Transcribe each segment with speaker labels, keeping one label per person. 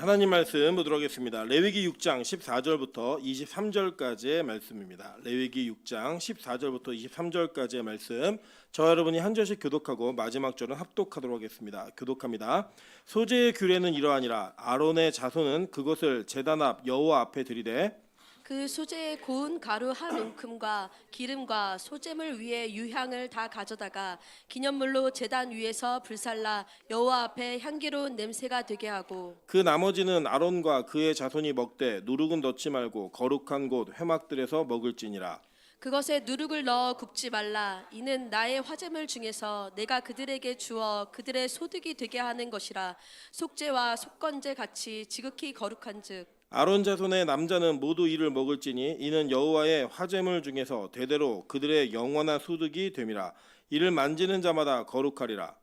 Speaker 1: 하나님 말씀 보도록 하겠습니다. 레위기 6장 14절부터 23절까지의 말씀입니다. 레위기 6장 14절부터 23절까지의 말씀, 저와 여러분이 한 절씩 교독하고 마지막 절은 합독하도록 하겠습니다. 교독합니다. 소재의 규례는 이러하니라. 아론의 자손은 그것을 제단 앞 여호와 앞에 들이되
Speaker 2: 그 소재의 고운 가루 한 움큼과 기름과 소재물 위에 유향을 다 가져다가 기념물로 제단 위에서 불살라 여호와 앞에 향기로운 냄새가 되게 하고,
Speaker 1: 그 나머지는 아론과 그의 자손이 먹되 누룩은 넣지 말고 거룩한 곳 회막들에서 먹을지니라.
Speaker 2: 그것에 누룩을 넣어 굽지 말라. 이는 나의 화제물 중에서 내가 그들에게 주어 그들의 소득이 되게 하는 것이라. 속죄와 속건제 같이 지극히 거룩한즉
Speaker 1: 아론 자손의 남자는 모두 이를 먹을지니 이는 여호와의 화제물 중에서 대대로 그들의 영원한 소득이 됨이라. 이를 만지는 자마다 거룩하리라.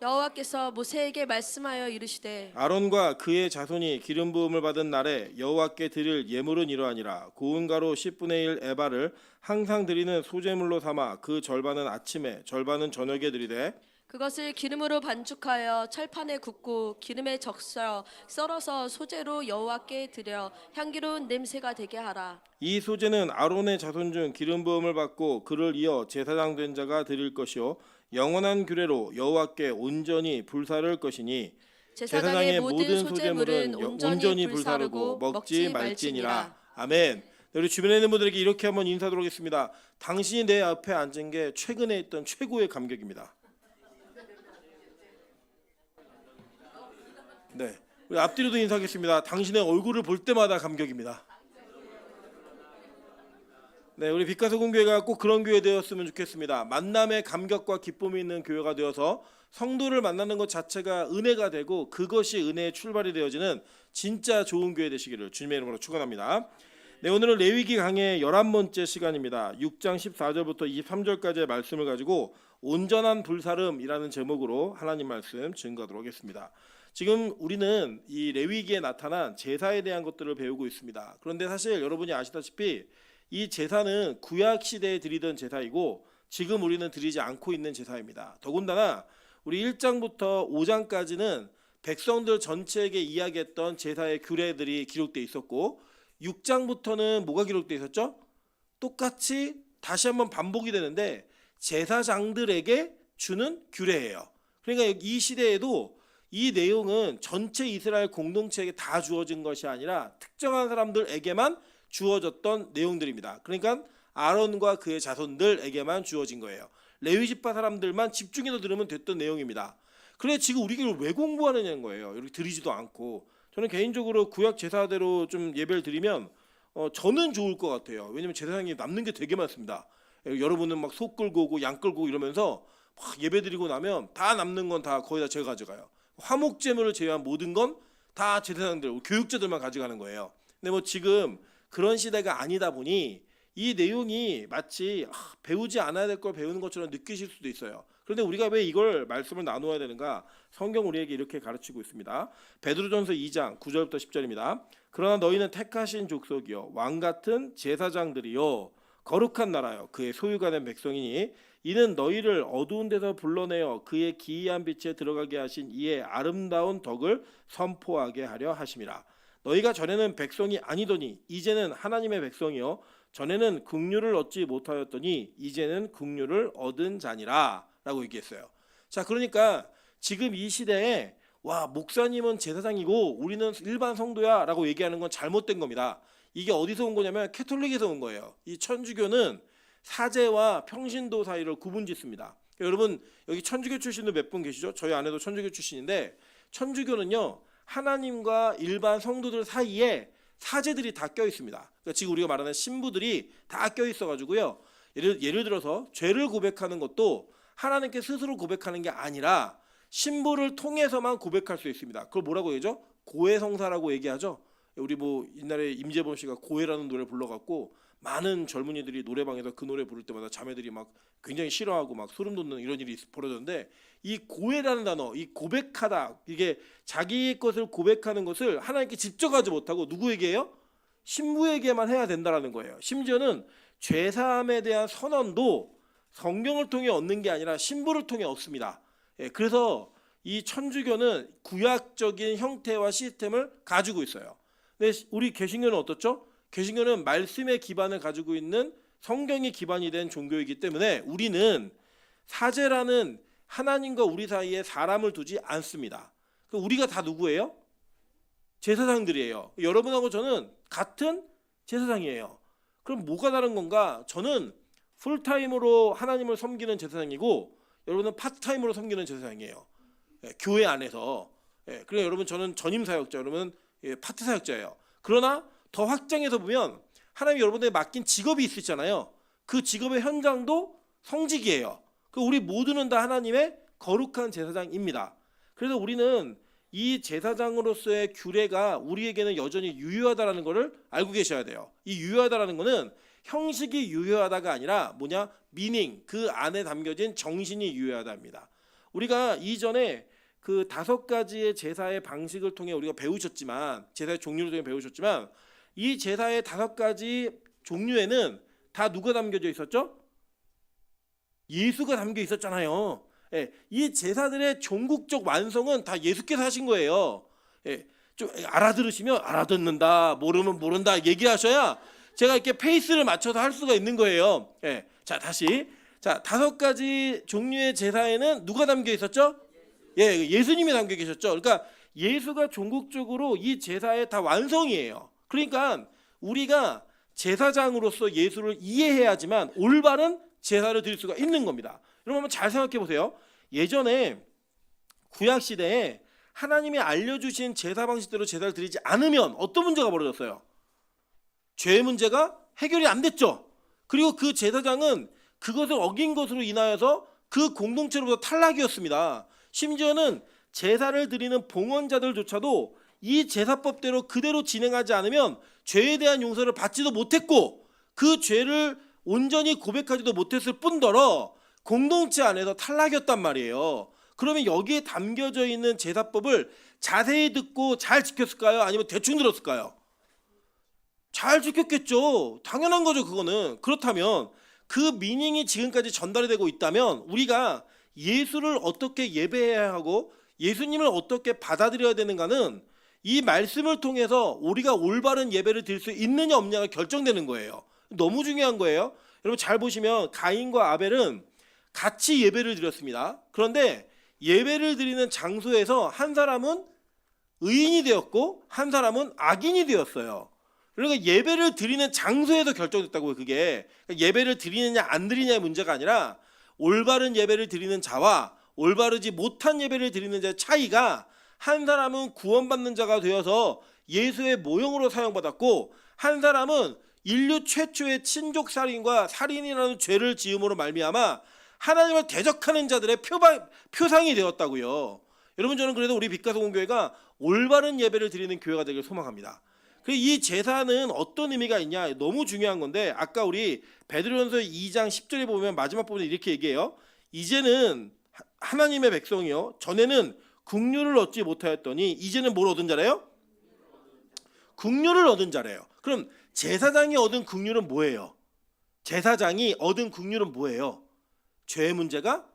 Speaker 2: 여호와께서 모세에게 말씀하여 이르시되
Speaker 1: 아론과 그의 자손이 기름 부음을 받은 날에 여호와께 드릴 예물은 이러하니라. 고운 가루 10분의 1 에바를 항상 드리는 소제물로 삼아 그 절반은 아침에 절반은 저녁에 드리되
Speaker 2: 그것을 기름으로 반죽하여 철판에 굽고 기름에 적셔 썰어서 소재로 여호와께 드려 향기로운 냄새가 되게 하라.
Speaker 1: 이 소제는 아론의 자손 중 기름 부음을 받고 그를 이어 제사장 된 자가 드릴 것이요 영원한 규례로 여호와께 온전히 불사를 것이니
Speaker 2: 제사장의 모든 소재물은 온전히 불사르고 먹지 말지니라.
Speaker 1: 아멘. 우리 주변에 있는 분들에게 이렇게 한번 인사드리도록 하겠습니다. 당신이 내 앞에 앉은 게 최근에 있던 최고의 감격입니다. 네, 우리 앞뒤로도 인사하겠습니다. 당신의 얼굴을 볼 때마다 감격입니다. 네, 우리 빛가서공교회가 꼭 그런 교회 되었으면 좋겠습니다. 만남의 감격과 기쁨이 있는 교회가 되어서 성도를 만나는 것 자체가 은혜가 되고 그것이 은혜의 출발이 되어지는 진짜 좋은 교회 되시기를 주님의 이름으로 축원합니다. 네, 오늘은 레위기 강의 11번째 시간입니다. 6장 14절부터 23절까지의 말씀을 가지고 온전한 불사름이라는 제목으로 하나님 말씀 증거하도록 하겠습니다. 지금 우리는 이 레위기에 나타난 제사에 대한 것들을 배우고 있습니다. 그런데 사실 여러분이 아시다시피 이 제사는 구약 시대에 드리던 제사이고 지금 우리는 드리지 않고 있는 제사입니다. 더군다나 우리 1장부터 5장까지는 백성들 전체에게 이야기했던 제사의 규례들이 기록되어 있었고 6장부터는 뭐가 기록되어 있었죠? 똑같이 다시 한번 반복이 되는데 제사장들에게 주는 규례예요. 그러니까 이 시대에도 이 내용은 전체 이스라엘 공동체에게 다 주어진 것이 아니라 특정한 사람들에게만 주어졌던 내용들입니다. 그러니까 아론과 그의 자손들에게만 주어진 거예요. 레위 지파 사람들만 집중해서 들으면 됐던 내용입니다. 그래 지금 우리가 이걸 왜 공부하느냐는 거예요. 이렇게 드리지도 않고. 저는 개인적으로 구약 제사대로 좀 예배를 드리면 저는 좋을 것 같아요. 왜냐면 제사장이 남는 게 되게 많습니다. 여러분은 막 소 끌고 오고 양 끌고 오고 이러면서 막 예배 드리고 나면 다 남는 건 다 거의 다 제가 가져가요. 화목제물을 제외한 모든 건 다 제사장들, 교육자들만 가져가는 거예요. 근데 뭐 지금 그런 시대가 아니다 보니 이 내용이 마치 배우지 않아야 될 걸 배우는 것처럼 느끼실 수도 있어요. 그런데 우리가 왜 이걸 말씀을 나누어야 되는가? 성경 우리에게 이렇게 가르치고 있습니다. 베드로전서 2장 9절부터 10절입니다. 그러나 너희는 택하신 족속이요 왕 같은 제사장들이요 거룩한 나라요 그의 소유가 된 백성이니 이는 너희를 어두운 데서 불러내어 그의 기이한 빛에 들어가게 하신 이의 아름다운 덕을 선포하게 하려 하심이라. 너희가 전에는 백성이 아니더니 이제는 하나님의 백성이요 전에는 긍휼을 얻지 못하였더니 이제는 긍휼을 얻은 자니라 라고 얘기했어요. 자, 그러니까 지금 이 시대에 와 목사님은 제사장이고 우리는 일반 성도야 라고 얘기하는 건 잘못된 겁니다. 이게 어디서 온 거냐면 캐톨릭에서 온 거예요. 이 천주교는 사제와 평신도 사이를 구분짓습니다. 여러분 여기 천주교 출신도 몇 분 계시죠? 저희 아내도 천주교 출신인데 천주교는요 하나님과 일반 성도들 사이에 사제들이 다 껴 있습니다. 그러니까 지금 우리가 말하는 신부들이 다 껴 있어 가지고요. 예를 들어서 죄를 고백하는 것도 하나님께 스스로 고백하는 게 아니라 신부를 통해서만 고백할 수 있습니다. 그걸 뭐라고 얘기하죠? 고해성사라고 얘기하죠. 우리 뭐 옛날에 임재범 씨가 고해라는 노래를 불러갖고 많은 젊은이들이 노래방에서 그 노래 부를 때마다 자매들이 막 굉장히 싫어하고 막 소름 돋는 이런 일이 벌어졌는데 이 고해라는 단어, 이 고백하다, 이게 자기의 것을 고백하는 것을 하나님께 직접 하지 못하고 누구에게 해요? 신부에게만 해야 된다라는 거예요. 심지어는 죄사함에 대한 선언도 성경을 통해 얻는 게 아니라 신부를 통해 얻습니다. 그래서 이 천주교는 구약적인 형태와 시스템을 가지고 있어요. 근데 우리 개신교는 어떻죠? 개신교는 말씀의 기반을 가지고 있는 성경이 기반이 된 종교이기 때문에 우리는 사제라는 하나님과 우리 사이에 사람을 두지 않습니다. 우리가 다 누구예요? 제사장들이에요. 여러분하고 저는 같은 제사장이에요. 그럼 뭐가 다른 건가? 저는 풀타임으로 하나님을 섬기는 제사장이고 여러분은 파트타임으로 섬기는 제사장이에요. 교회 안에서. 그래서 여러분 저는 전임 사역자, 여러분은 파트 사역자예요. 그러나 더 확장해서 보면 하나님이 여러분에게 맡긴 직업이 있으시잖아요. 그 직업의 현장도 성직이에요. 우리 모두는 다 하나님의 거룩한 제사장입니다. 그래서 우리는 이 제사장으로서의 규례가 우리에게는 여전히 유효하다라는 것을 알고 계셔야 돼요. 이 유효하다라는 것은 형식이 유효하다가 아니라 뭐냐? 미닝, 그 안에 담겨진 정신이 유효하다입니다. 우리가 이전에 그 5가지의 제사의 방식을 통해 우리가 배우셨지만, 제사의 종류를 통해 배우셨지만, 이 제사의 5가지 종류에는 다 누가 담겨져 있었죠? 예수가 담겨 있었잖아요. 이 제사들의 종국적 완성은 다 예수께서 하신 거예요. 좀 알아들으시면 알아듣는다, 모르면 모른다 얘기하셔야 제가 이렇게 페이스를 맞춰서 할 수가 있는 거예요. 자, 다시. 자, 5가지 종류의 제사에는 누가 담겨 있었죠? 예수님이 담겨 계셨죠. 그러니까 예수가 종국적으로 이 제사의 다 완성이에요. 그러니까 우리가 제사장으로서 예수를 이해해야지만 올바른 제사를 드릴 수가 있는 겁니다. 여러분 한번 잘 생각해 보세요. 예전에 구약 시대에 하나님이 알려주신 제사 방식대로 제사를 드리지 않으면 어떤 문제가 벌어졌어요? 죄의 문제가 해결이 안 됐죠. 그리고 그 제사장은 그것을 어긴 것으로 인하여서 그 공동체로부터 탈락이었습니다. 심지어는 제사를 드리는 봉헌자들조차도 이 제사법대로 그대로 진행하지 않으면 죄에 대한 용서를 받지도 못했고 그 죄를 온전히 고백하지도 못했을 뿐더러 공동체 안에서 탈락이었단 말이에요. 그러면 여기에 담겨져 있는 제사법을 자세히 듣고 잘 지켰을까요? 아니면 대충 들었을까요? 잘 지켰겠죠. 당연한 거죠, 그거는. 그렇다면 그 미닝이 지금까지 전달이 되고 있다면 우리가 예수를 어떻게 예배해야 하고 예수님을 어떻게 받아들여야 되는가는 이 말씀을 통해서 우리가 올바른 예배를 드릴 수 있느냐 없느냐가 결정되는 거예요. 너무 중요한 거예요. 여러분 잘 보시면 가인과 아벨은 같이 예배를 드렸습니다. 그런데 예배를 드리는 장소에서 한 사람은 의인이 되었고 한 사람은 악인이 되었어요. 그러니까 예배를 드리는 장소에서 결정됐다고요. 그게 예배를 드리느냐 안 드리냐의 문제가 아니라 올바른 예배를 드리는 자와 올바르지 못한 예배를 드리는 자의 차이가 한 사람은 구원받는 자가 되어서 예수의 모형으로 사용받았고 한 사람은 인류 최초의 친족살인과 살인이라는 죄를 지음으로 말미암아 하나님을 대적하는 자들의 표상이 되었다고요. 여러분 저는 그래도 우리 빛가서공교회가 올바른 예배를 드리는 교회가 되길 소망합니다. 이 제사는 어떤 의미가 있냐 너무 중요한 건데 아까 우리 베드로전서 2장 10절에 보면 마지막 부분에 이렇게 얘기해요. 이제는 하나님의 백성이요 전에는 긍휼을 얻지 못하였더니 이제는 뭘 얻은 자래요? 긍휼을 얻은 자래요. 그럼 제사장이 얻은 긍휼은 뭐예요? 제사장이 얻은 긍휼은 뭐예요? 죄의 문제가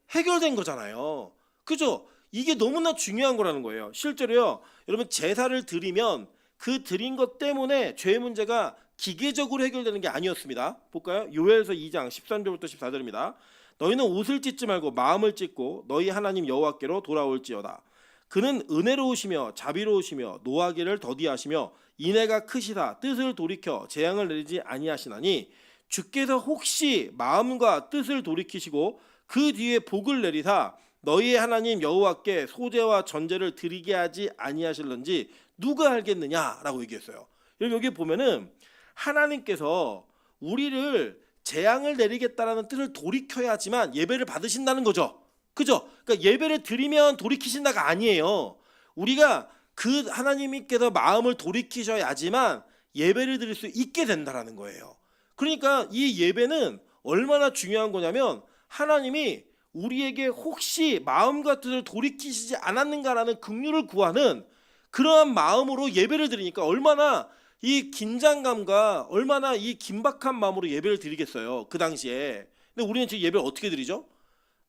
Speaker 1: 해결된 거잖아요. 그죠? 이게 너무나 중요한 거라는 거예요. 실제로요. 여러분 제사를 드리면 그 드린 것 때문에 죄의 문제가 기계적으로 해결되는 게 아니었습니다. 볼까요? 요엘서 2장 13절부터 14절입니다. 너희는 옷을 찢지 말고 마음을 찢고 너희 하나님 여호와께로 돌아올지어다. 그는 은혜로우시며 자비로우시며 노하기를 더디하시며 인애가 크시다 뜻을 돌이켜 재앙을 내리지 아니하시나니 주께서 혹시 마음과 뜻을 돌이키시고 그 뒤에 복을 내리사 너희의 하나님 여호와께 소제와 전제를 드리게 하지 아니하실런지 누가 알겠느냐라고 얘기했어요. 여기 보면은 하나님께서 우리를 재앙을 내리겠다라는 뜻을 돌이켜야지만 예배를 받으신다는 거죠. 그죠? 그러니까 예배를 드리면 돌이키신다가 아니에요. 우리가 그 하나님께서 마음을 돌이키셔야지만 예배를 드릴 수 있게 된다라는 거예요. 그러니까 이 예배는 얼마나 중요한 거냐면 하나님이 우리에게 혹시 마음과 뜻을 돌이키시지 않았는가라는 긍휼을 구하는 그러한 마음으로 예배를 드리니까 얼마나 이 긴장감과 얼마나 이 긴박한 마음으로 예배를 드리겠어요. 그 당시에. 근데 우리는 지금 예배를 어떻게 드리죠?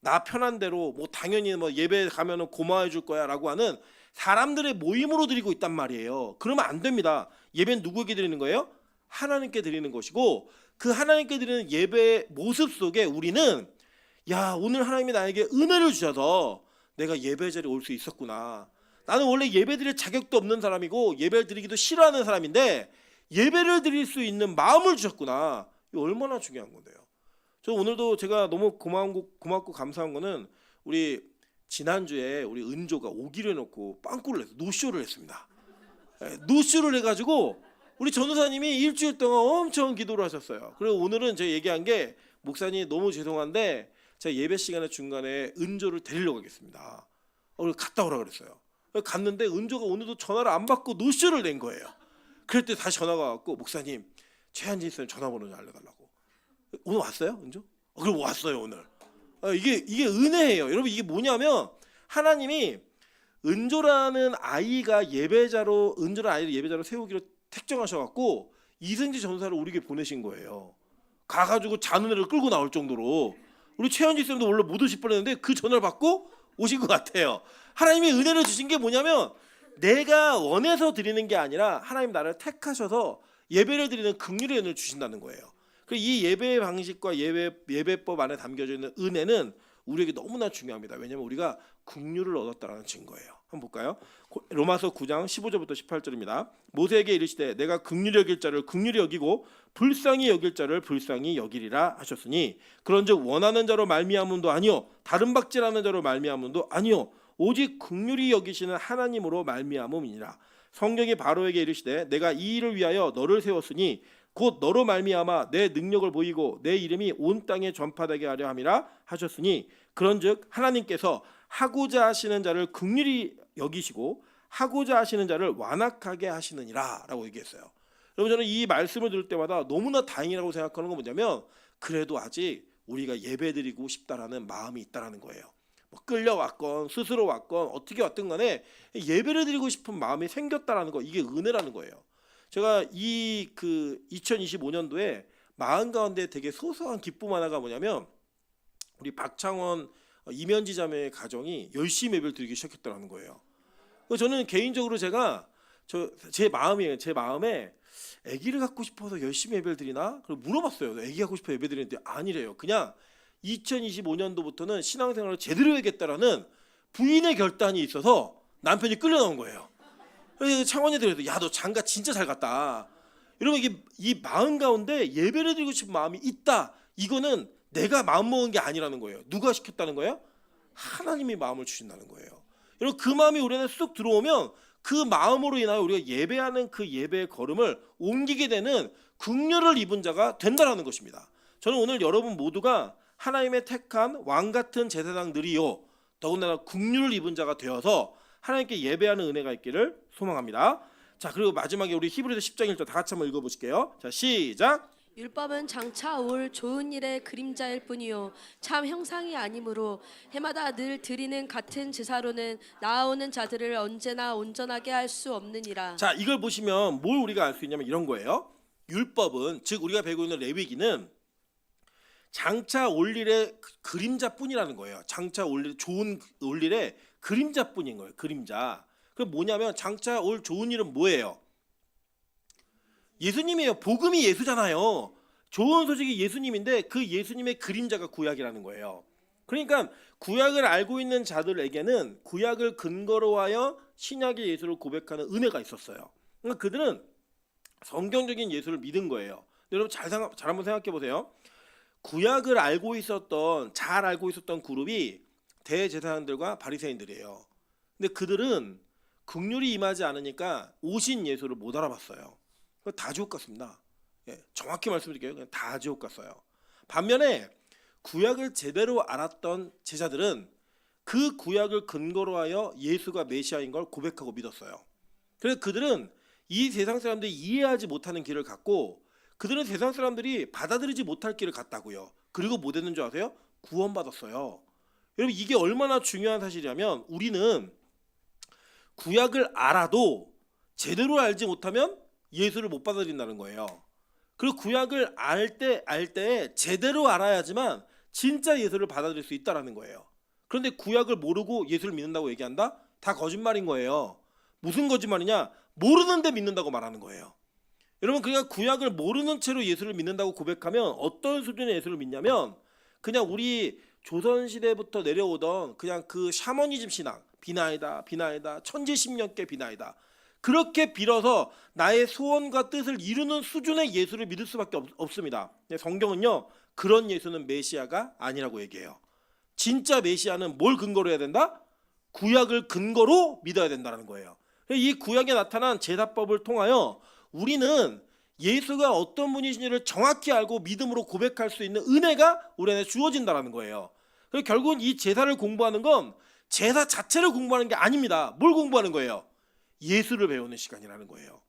Speaker 1: 나 편한 대로 뭐 당연히 뭐 예배 가면은 고마워해 줄 거야라고 하는 사람들의 모임으로 드리고 있단 말이에요. 그러면 안 됩니다. 예배는 누구에게 드리는 거예요? 하나님께 드리는 것이고, 그 하나님께 드리는 예배의 모습 속에 우리는 야, 오늘 하나님이 나에게 은혜를 주셔서 내가 예배 자리에 올 수 있었구나. 나는 원래 예배 드릴 자격도 없는 사람이고 예배를 드리기도 싫어하는 사람인데 예배를 드릴 수 있는 마음을 주셨구나. 이거 얼마나 중요한 건데요. 저 오늘도 제가 너무 고맙고 감사한 거는 우리 지난주에 우리 은조가 오기로 해놓고 빵꾸를 해서 노쇼를 했습니다. 노쇼를 해가지고 우리 전도사님이 일주일 동안 엄청 기도를 하셨어요. 그리고 오늘은 제가 얘기한 게 목사님 너무 죄송한데 제가 예배 시간의 중간에 은조를 데리려고 하겠습니다. 그래서 갔다 오라 그랬어요. 갔는데 은조가 오늘도 전화를 안 받고 노쇼를 낸 거예요. 그럴 때 다시 전화가 왔고 목사님 최한진 있으면 전화번호 좀 알려달라고. 오늘 왔어요, 은조? 그럼 왔어요 오늘. 이게 은혜예요, 여러분. 이게 뭐냐면 하나님이 은조라는 아이가 예배자로 은조라는 아이를 예배자로 세우기로 택정하셔갖고 이승지 전사를 우리에게 보내신 거예요. 가가지고 자는 애를 끌고 나올 정도로. 우리 최현지 쌤도 원래 못 오실 뻔했는데 그 전화를 받고 오신 것 같아요. 하나님이 은혜를 주신 게 뭐냐면 내가 원해서 드리는 게 아니라 하나님 나를 택하셔서 예배를 드리는 긍휼의 은혜를 주신다는 거예요. 이 예배의 방식과 예배법 안에 담겨져 있는 은혜는 우리에게 너무나 중요합니다. 왜냐하면 우리가 긍휼을 얻었다는 증거예요. 한번 볼까요? 로마서 9장 15절부터 18절입니다. 모세에게 이르시되 내가 긍휼히 여길 자를 긍휼히 여기고 불쌍히 여길 자를 불쌍히 여기리라 하셨으니 그런즉 원하는 자로 말미암음도 아니요 다른 박질하는 자로 말미암음도 아니요 오직 긍휼히 여기시는 하나님으로 말미암음이니라. 성경이 바로에게 이르시되 내가 이 일을 위하여 너를 세웠으니 곧 너로 말미암아 내 능력을 보이고 내 이름이 온 땅에 전파되게 하려 함이라 하셨으니 그런즉 하나님께서 하고자 하시는 자를 긍휼히 여기시고 하고자 하시는 자를 완악하게 하시느니라 라고 얘기했어요. 여러분, 저는 이 말씀을 들을 때마다 너무나 다행이라고 생각하는 건 뭐냐면 그래도 아직 우리가 예배드리고 싶다라는 마음이 있다라는 거예요. 뭐 끌려왔건 스스로 왔건 어떻게 왔든 간에 예배를 드리고 싶은 마음이 생겼다라는 거, 이게 은혜라는 거예요. 제가 이 2025년도에 마음 가운데 되게 소소한 기쁨 하나가 뭐냐면 우리 박창원 이면지 자매의 가정이 열심히 예배를 드리기 시작했다는 거예요. 저는 개인적으로 제 마음에 아기를 갖고 싶어서 열심히 예배를 드리나? 그리고 물어봤어요. 아기 갖고 싶어 예배 드리는데 아니래요. 그냥 2025년도부터는 신앙생활을 제대로 해야겠다라는 부인의 결단이 있어서 남편이 끌려 나온 거예요. 그래서 창원이한테 그래서 야, 너 장가 진짜 잘 갔다. 여러분, 이게 이 마음 가운데 예배를 드리고 싶은 마음이 있다. 이거는 내가 마음 먹은 게 아니라는 거예요. 누가 시켰다는 거예요? 하나님이 마음을 주신다는 거예요. 여러분, 그 마음이 우리 안에 쑥 들어오면 그 마음으로 인하여 우리가 예배하는 그 예배의 걸음을 옮기게 되는 긍휼을 입은 자가 된다라는 것입니다. 저는 오늘 여러분 모두가 하나님의 택한 왕 같은 제사장들이요 더군다나 긍휼을 입은 자가 되어서 하나님께 예배하는 은혜가 있기를 소망합니다. 자, 그리고 마지막에 우리 히브리서 10장 1절 다 같이 한번 읽어보실게요. 자, 시작.
Speaker 2: 율법은 장차 올 좋은 일의 그림자일 뿐이요 참 형상이 아니므로 해마다 늘 드리는 같은 제사로는 나아오는 자들을 언제나 온전하게 할 수 없느니라.
Speaker 1: 자, 이걸 보시면 뭘 우리가 알 수 있냐면 이런 거예요. 율법은, 즉 우리가 배우고 있는 레위기는 장차 올 일의 그림자뿐이라는 거예요. 장차 올 일, 좋은 올 일의 그림자뿐인 거예요. 그림자. 그 뭐냐면 장차 올 좋은 일은 뭐예요? 예수님이에요. 복음이 예수잖아요. 좋은 소식이 예수님인데 그 예수님의 그림자가 구약이라는 거예요. 그러니까 구약을 알고 있는 자들에게는 구약을 근거로 하여 신약의 예수를 고백하는 은혜가 있었어요. 그러니까 그들은 성경적인 예수를 믿은 거예요. 여러분 잘 한번 생각해 보세요. 구약을 잘 알고 있었던 그룹이 대제사장들과 바리새인들이에요. 근데 그들은 긍휼이 임하지 않으니까 오신 예수를 못 알아봤어요. 다 지옥 갔습니다. 정확히 말씀드릴게요. 그냥 다 지옥 갔어요. 반면에 구약을 제대로 알았던 제자들은 그 구약을 근거로 하여 예수가 메시아인 걸 고백하고 믿었어요. 그래서 그들은 이 세상 사람들이 이해하지 못하는 길을 갔고 그들은 세상 사람들이 받아들이지 못할 길을 갔다고요. 그리고 뭐 됐는 줄 아세요? 구원받았어요. 여러분, 이게 얼마나 중요한 사실이냐면 우리는 구약을 알아도 제대로 알지 못하면 예수를 못 받아들인다는 거예요. 그리고 구약을 알 때 제대로 알아야지만 진짜 예수를 받아들일 수 있다라는 거예요. 그런데 구약을 모르고 예수를 믿는다고 얘기한다? 다 거짓말인 거예요. 무슨 거짓말이냐? 모르는데 믿는다고 말하는 거예요. 여러분, 그러니까 구약을 모르는 채로 예수를 믿는다고 고백하면 어떤 수준의 예수를 믿냐면 그냥 우리 조선시대부터 내려오던 그냥 그 샤머니즘 신앙, 비나이다 비나이다 천지십년께 비나이다, 그렇게 빌어서 나의 소원과 뜻을 이루는 수준의 예수를 믿을 수밖에 없습니다. 성경은요, 그런 예수는 메시아가 아니라고 얘기해요. 진짜 메시아는 뭘 근거로 해야 된다? 구약을 근거로 믿어야 된다는 거예요. 이 구약에 나타난 제사법을 통하여 우리는 예수가 어떤 분이신지를 정확히 알고 믿음으로 고백할 수 있는 은혜가 우리 안에 주어진다는 거예요. 그래서 결국은 이 제사를 공부하는 건 제사 자체를 공부하는 게 아닙니다. 뭘 공부하는 거예요? 예수를 배우는 시간이라는 거예요.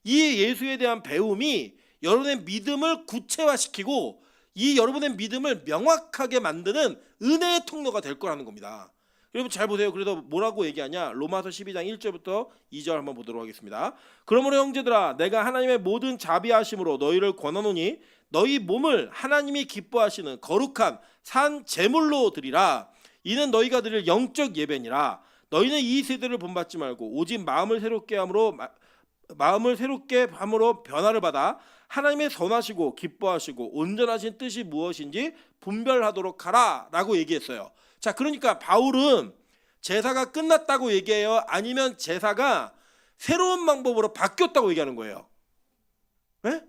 Speaker 1: 이 예수에 대한 배움이 여러분의 믿음을 구체화시키고 이 여러분의 믿음을 명확하게 만드는 은혜의 통로가 될 거라는 겁니다. 여러분 잘 보세요. 그래서 뭐라고 얘기하냐? 로마서 12장 1절부터 2절 한번 보도록 하겠습니다. 그러므로 형제들아, 내가 하나님의 모든 자비하심으로 너희를 권하노니 너희 몸을 하나님이 기뻐하시는 거룩한 산 제물로 드리라. 이는 너희가 드릴 영적 예배니라. 너희는 이 세대를 본받지 말고 오직 마음을 새롭게 함으로 변화를 받아 하나님의 선하시고 기뻐하시고 온전하신 뜻이 무엇인지 분별하도록 하라 라고 얘기했어요. 자, 그러니까 바울은 제사가 끝났다고 얘기해요? 아니면 제사가 새로운 방법으로 바뀌었다고 얘기하는 거예요? 네?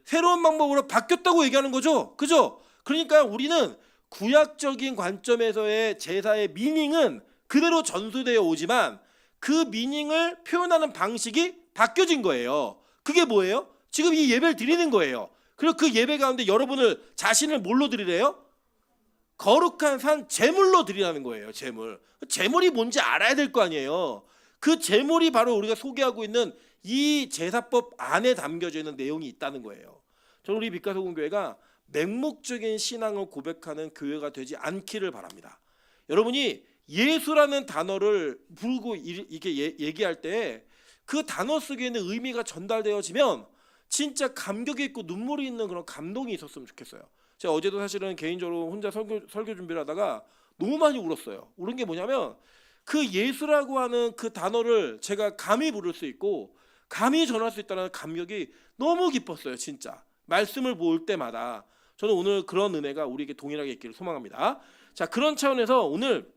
Speaker 1: 새로운 방법으로 바뀌었다고 얘기하는 거죠? 그죠? 그러니까 우리는 구약적인 관점에서의 제사의 미닝은 그대로 전수되어 오지만 그 미닝을 표현하는 방식이 바뀌어진 거예요. 그게 뭐예요? 지금 이 예배를 드리는 거예요. 그리고 그 예배 가운데 여러분을 자신을 뭘로 드리래요? 거룩한 산 제물로 드리라는 거예요. 제물이 뭔지 알아야 될 거 아니에요. 그 제물이 바로 우리가 소개하고 있는 이 제사법 안에 담겨져 있는 내용이 있다는 거예요. 저는 우리 빛가소금교회가 맹목적인 신앙을 고백하는 교회가 되지 않기를 바랍니다. 여러분이 예수라는 단어를 부르고 이게 얘기할 때 그 단어 속에 있는 의미가 전달되어지면 진짜 감격이 있고 눈물이 있는 그런 감동이 있었으면 좋겠어요. 제가 어제도 사실은 개인적으로 혼자 설교 준비를 하다가 너무 많이 울었어요. 울은 게 뭐냐면 그 예수라고 하는 그 단어를 제가 감히 부를 수 있고 감히 전할 수 있다는 감격이 너무 기뻤어요. 진짜 말씀을 볼 때마다. 저는 오늘 그런 은혜가 우리에게 동일하게 있기를 소망합니다. 자, 그런 차원에서 오늘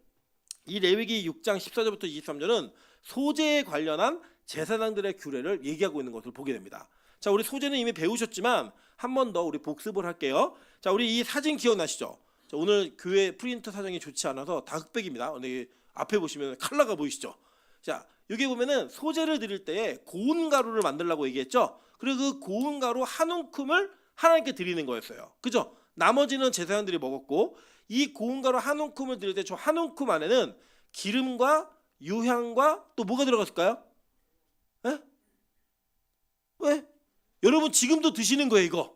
Speaker 1: 이 레위기 6장 14절부터 23절은 소제에 관련한 제사장들의 규례를 얘기하고 있는 것을 보게 됩니다. 자, 우리 소제는 이미 배우셨지만 한 번 더 우리 복습을 할게요. 자, 우리 이 사진 기억나시죠? 자, 오늘 교회 프린터 사정이 좋지 않아서 다 흑백입니다. 근데 앞에 보시면 컬러가 보이시죠? 자, 여기 보면은 소제를 드릴 때에 고운 가루를 만들라고 얘기했죠? 그리고 그 고운 가루 한 움큼을 하나님께 드리는 거였어요. 그죠? 나머지는 제사장들이 먹었고 이 고운 가루 한 움큼을 드릴 때 저 한 움큼 안에는 기름과 유향과 또 뭐가 들어갔을까요? 에? 왜? 여러분 지금도 드시는 거예요 이거.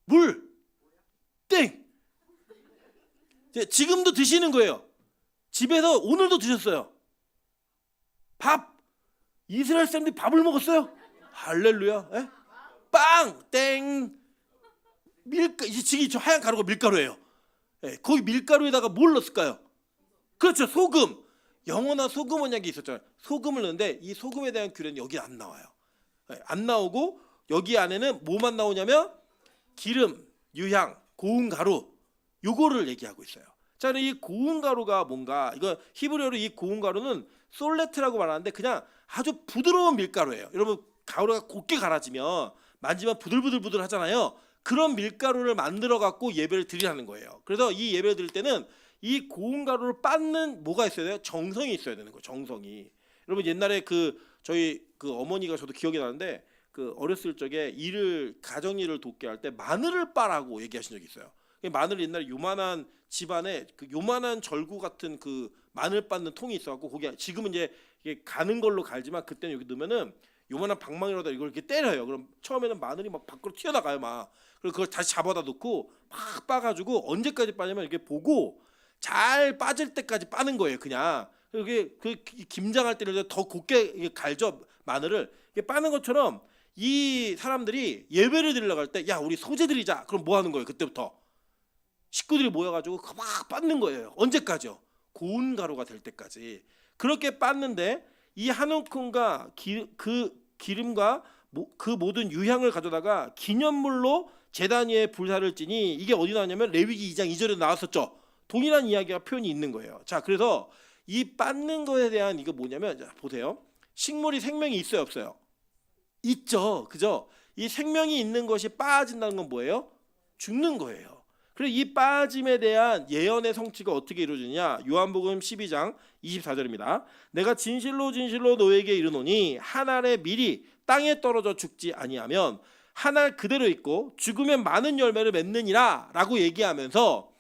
Speaker 1: 물, 땡. 지금도 드시는 거예요. 집에서 오늘도 드셨어요. 밥. 이스라엘 사람들이 밥을 먹었어요. 할렐루야. 에? 빵, 땡. 지금 저 하얀 가루가 밀가루예요. 예, 거기 밀가루에다가 뭘 넣었을까요? 그렇죠, 소금. 영원한 소금 언약이 있었잖아요. 소금을 넣는데 이 소금에 대한 규례는 여기 안 나와요. 예, 안 나오고 여기 안에는 뭐만 나오냐면 기름, 유향, 고운 가루 요거를 얘기하고 있어요. 자, 이 고운 가루가 뭔가, 이거 히브리어로 이 고운 가루는 솔레트라고 말하는데 그냥 아주 부드러운 밀가루예요. 여러분 가루가 곱게 갈아지면 만지면 부들부들 하잖아요. 그런 밀가루를 만들어 갖고 예배를 드리라는 거예요. 그래서 이 예배를 드릴 때는 이 고운 가루를 빻는 뭐가 있어야 돼요? 정성이 있어야 되는 거예요. 정성이. 여러분 옛날에 저희 어머니가, 저도 기억이 나는데 그 어렸을 적에 가정 일을 돕게 할 때 마늘을 빻라고 얘기하신 적이 있어요. 마늘 옛날에 요만한 집안에 그 요만한 절구 같은 그 마늘 빻는 통이 있어갖고 거기 지금은 이제 이게 가는 걸로 갈지만 그때는 여기 넣으면은 요만한 방망이로다 이걸 이렇게 때려요. 그럼 처음에는 마늘이 막 밖으로 튀어나가요 막. 그리고 그걸 다시 잡아다 놓고 막 빻아가지고 언제까지 빠냐면 이렇게 보고 잘 빠질 때까지 빠는 거예요. 그냥 그게 김장할 때는 더 곱게 갈죠 마늘을. 이게 빠는 것처럼 이 사람들이 예배를 드리려고 할 때 야 우리 소제 드리자. 그럼 뭐 하는 거예요? 그때부터 식구들이 모여가지고 막 빻는 거예요. 언제까지요? 고운 가루가 될 때까지. 그렇게 빻는데 이 한 움큼과 그 기름과 그 모든 유향을 가져다가 기념물로 제단 위에 불사를 찌니, 이게 어디 나왔냐면 레위기 2장 2절에 나왔었죠. 동일한 이야기가 표현이 있는 거예요. 자, 그래서 이 빻는 거에 대한 이거 뭐냐면, 자, 보세요. 식물이 생명이 있어요, 없어요? 있죠. 그죠? 이 생명이 있는 것이 빠진다는 건 뭐예요? 죽는 거예요. 그래서 이 빠짐에 대한 예언의 성취가 어떻게 이루어지냐? 요한복음 12장 24절입니다. 내가 진실로 진실로 너에게 이르노니 한 알의 밀이 땅에 떨어져 죽지 아니하면 한 알 그대로 있고 죽으면 많은 열매를 맺느니라 라고 얘기하면서,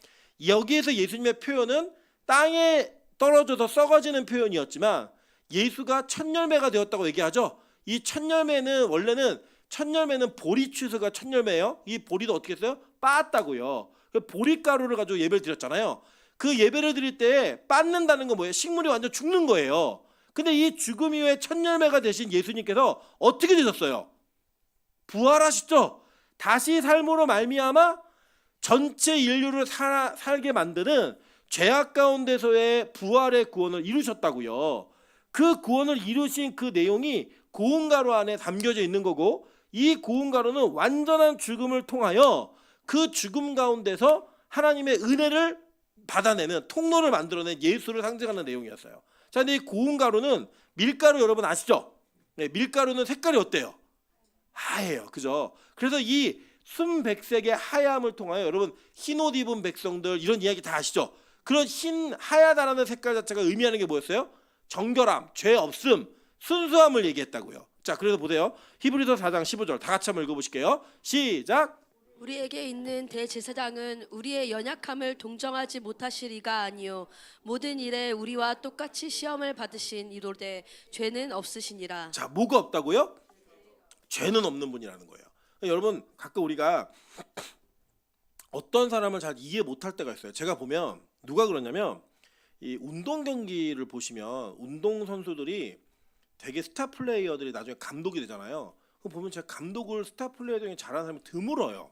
Speaker 1: 여기에서 예수님의 표현은 땅에 떨어져서 썩어지는 표현이었지만 예수가 첫 열매가 되었다고 얘기하죠. 이 첫 열매는 원래는 첫 열매는 보리추수가 첫 열매예요. 이 보리도 어떻게 했어요? 빻았다고요. 보리가루를 가지고 예배를 드렸잖아요. 그 예배를 드릴 때 빻는다는 건 뭐예요? 식물이 완전 죽는 거예요. 근데 이 죽음 이후에 첫 열매가 되신 예수님께서 어떻게 되셨어요? 부활하시죠. 다시 삶으로 말미암아 전체 인류를 살게 만드는 죄악 가운데서의 부활의 구원을 이루셨다고요. 그 구원을 이루신 그 내용이 고운 가루 안에 담겨져 있는 거고, 이 고운 가루는 완전한 죽음을 통하여 그 죽음 가운데서 하나님의 은혜를 받아내는 통로를 만들어낸 예수를 상징하는 내용이었어요. 자, 근데 이 고운 가루는 밀가루 여러분 아시죠? 네, 밀가루는 색깔이 어때요? 하얘요. 그죠? 그래서 이 순백색의 하얌을 통하여 여러분 흰 옷 입은 백성들 이런 이야기 다 아시죠? 그런 흰 하얗다라는 색깔 자체가 의미하는 게 뭐였어요? 정결함, 죄 없음, 순수함을 얘기했다고요. 자, 그래서 보세요. 히브리서 4장 15절 다 같이 한번 읽어보실게요. 시작.
Speaker 2: 우리에게 있는 대제사장은 우리의 연약함을 동정하지 못하시리가 아니요 모든 일에 우리와 똑같이 시험을 받으신 이로되 죄는 없으시니라.
Speaker 1: 자, 뭐가 없다고요? 죄는 없는 분이라는 거예요. 여러분 가끔 우리가 어떤 사람을 잘 이해 못할 때가 있어요. 제가 보면 누가 그러냐면, 이 운동 경기를 보시면 운동 선수들이 되게 스타 플레이어들이 나중에 감독이 되잖아요. 그거 보면 제가 감독을 스타 플레이어 중에 잘하는 사람이 드물어요.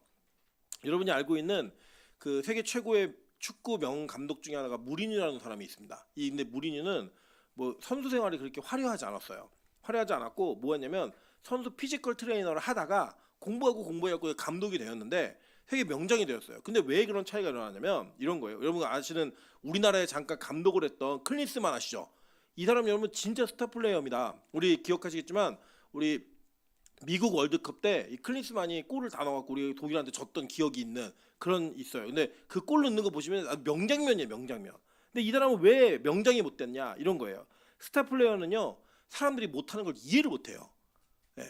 Speaker 1: 여러분이 알고 있는 그 세계 최고의 축구 명 감독 중에 하나가 무리뉴라는 사람이 있습니다. 근데 무리뉴는 뭐 선수 생활이 그렇게 화려하지 않았어요. 화려하지 않았고 뭐였냐면 선수 피지컬 트레이너를 하다가 공부해갖고 감독이 되었는데 되게 명장이 되었어요. 근데 왜 그런 차이가 일어나냐면 이런 거예요. 여러분 아시는 우리나라에 잠깐 감독을 했던 클린스만 아시죠? 이 사람 여러분 진짜 스타 플레이어입니다. 우리 기억하시겠지만 우리 미국 월드컵 때 이 클린스만이 골을 다 넣어갖고 우리 독일한테 졌던 기억이 있는 그런 있어요. 근데 그 골 넣는 거 보시면 명장면이에요, 명장면. 근데 이 사람은 왜 명장이 못 됐냐 이런 거예요. 스타 플레이어는요 사람들이 못하는 걸 이해를 못해요. 네.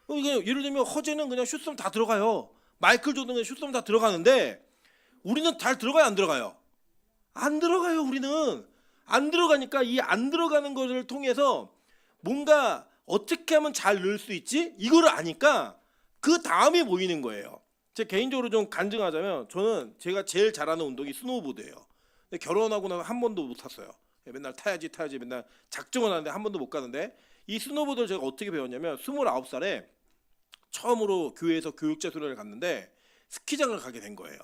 Speaker 1: 예를 들면 허재는 그냥 슛 쏘면 다 들어가요. 마이클 조던은 슛 쏘면 다 들어가는데 우리는 잘 들어가요, 안 들어가요? 안 들어가요. 우리는 안 들어가니까 이 안 들어가는 것을 통해서 뭔가 어떻게 하면 잘 넣을 수 있지? 이거를 아니까 그 다음이 보이는 거예요. 제 개인적으로 좀 간증하자면 저는 제가 제일 잘하는 운동이 스노우보드예요. 근데 결혼하고 나서 한 번도 못 탔어요. 맨날 타야지 맨날 작정을 하는데 한 번도 못 가는데, 이 스노우보드를 제가 어떻게 배웠냐면 29살에 처음으로 교회에서 교육자수련을 갔는데 스키장을 가게 된 거예요.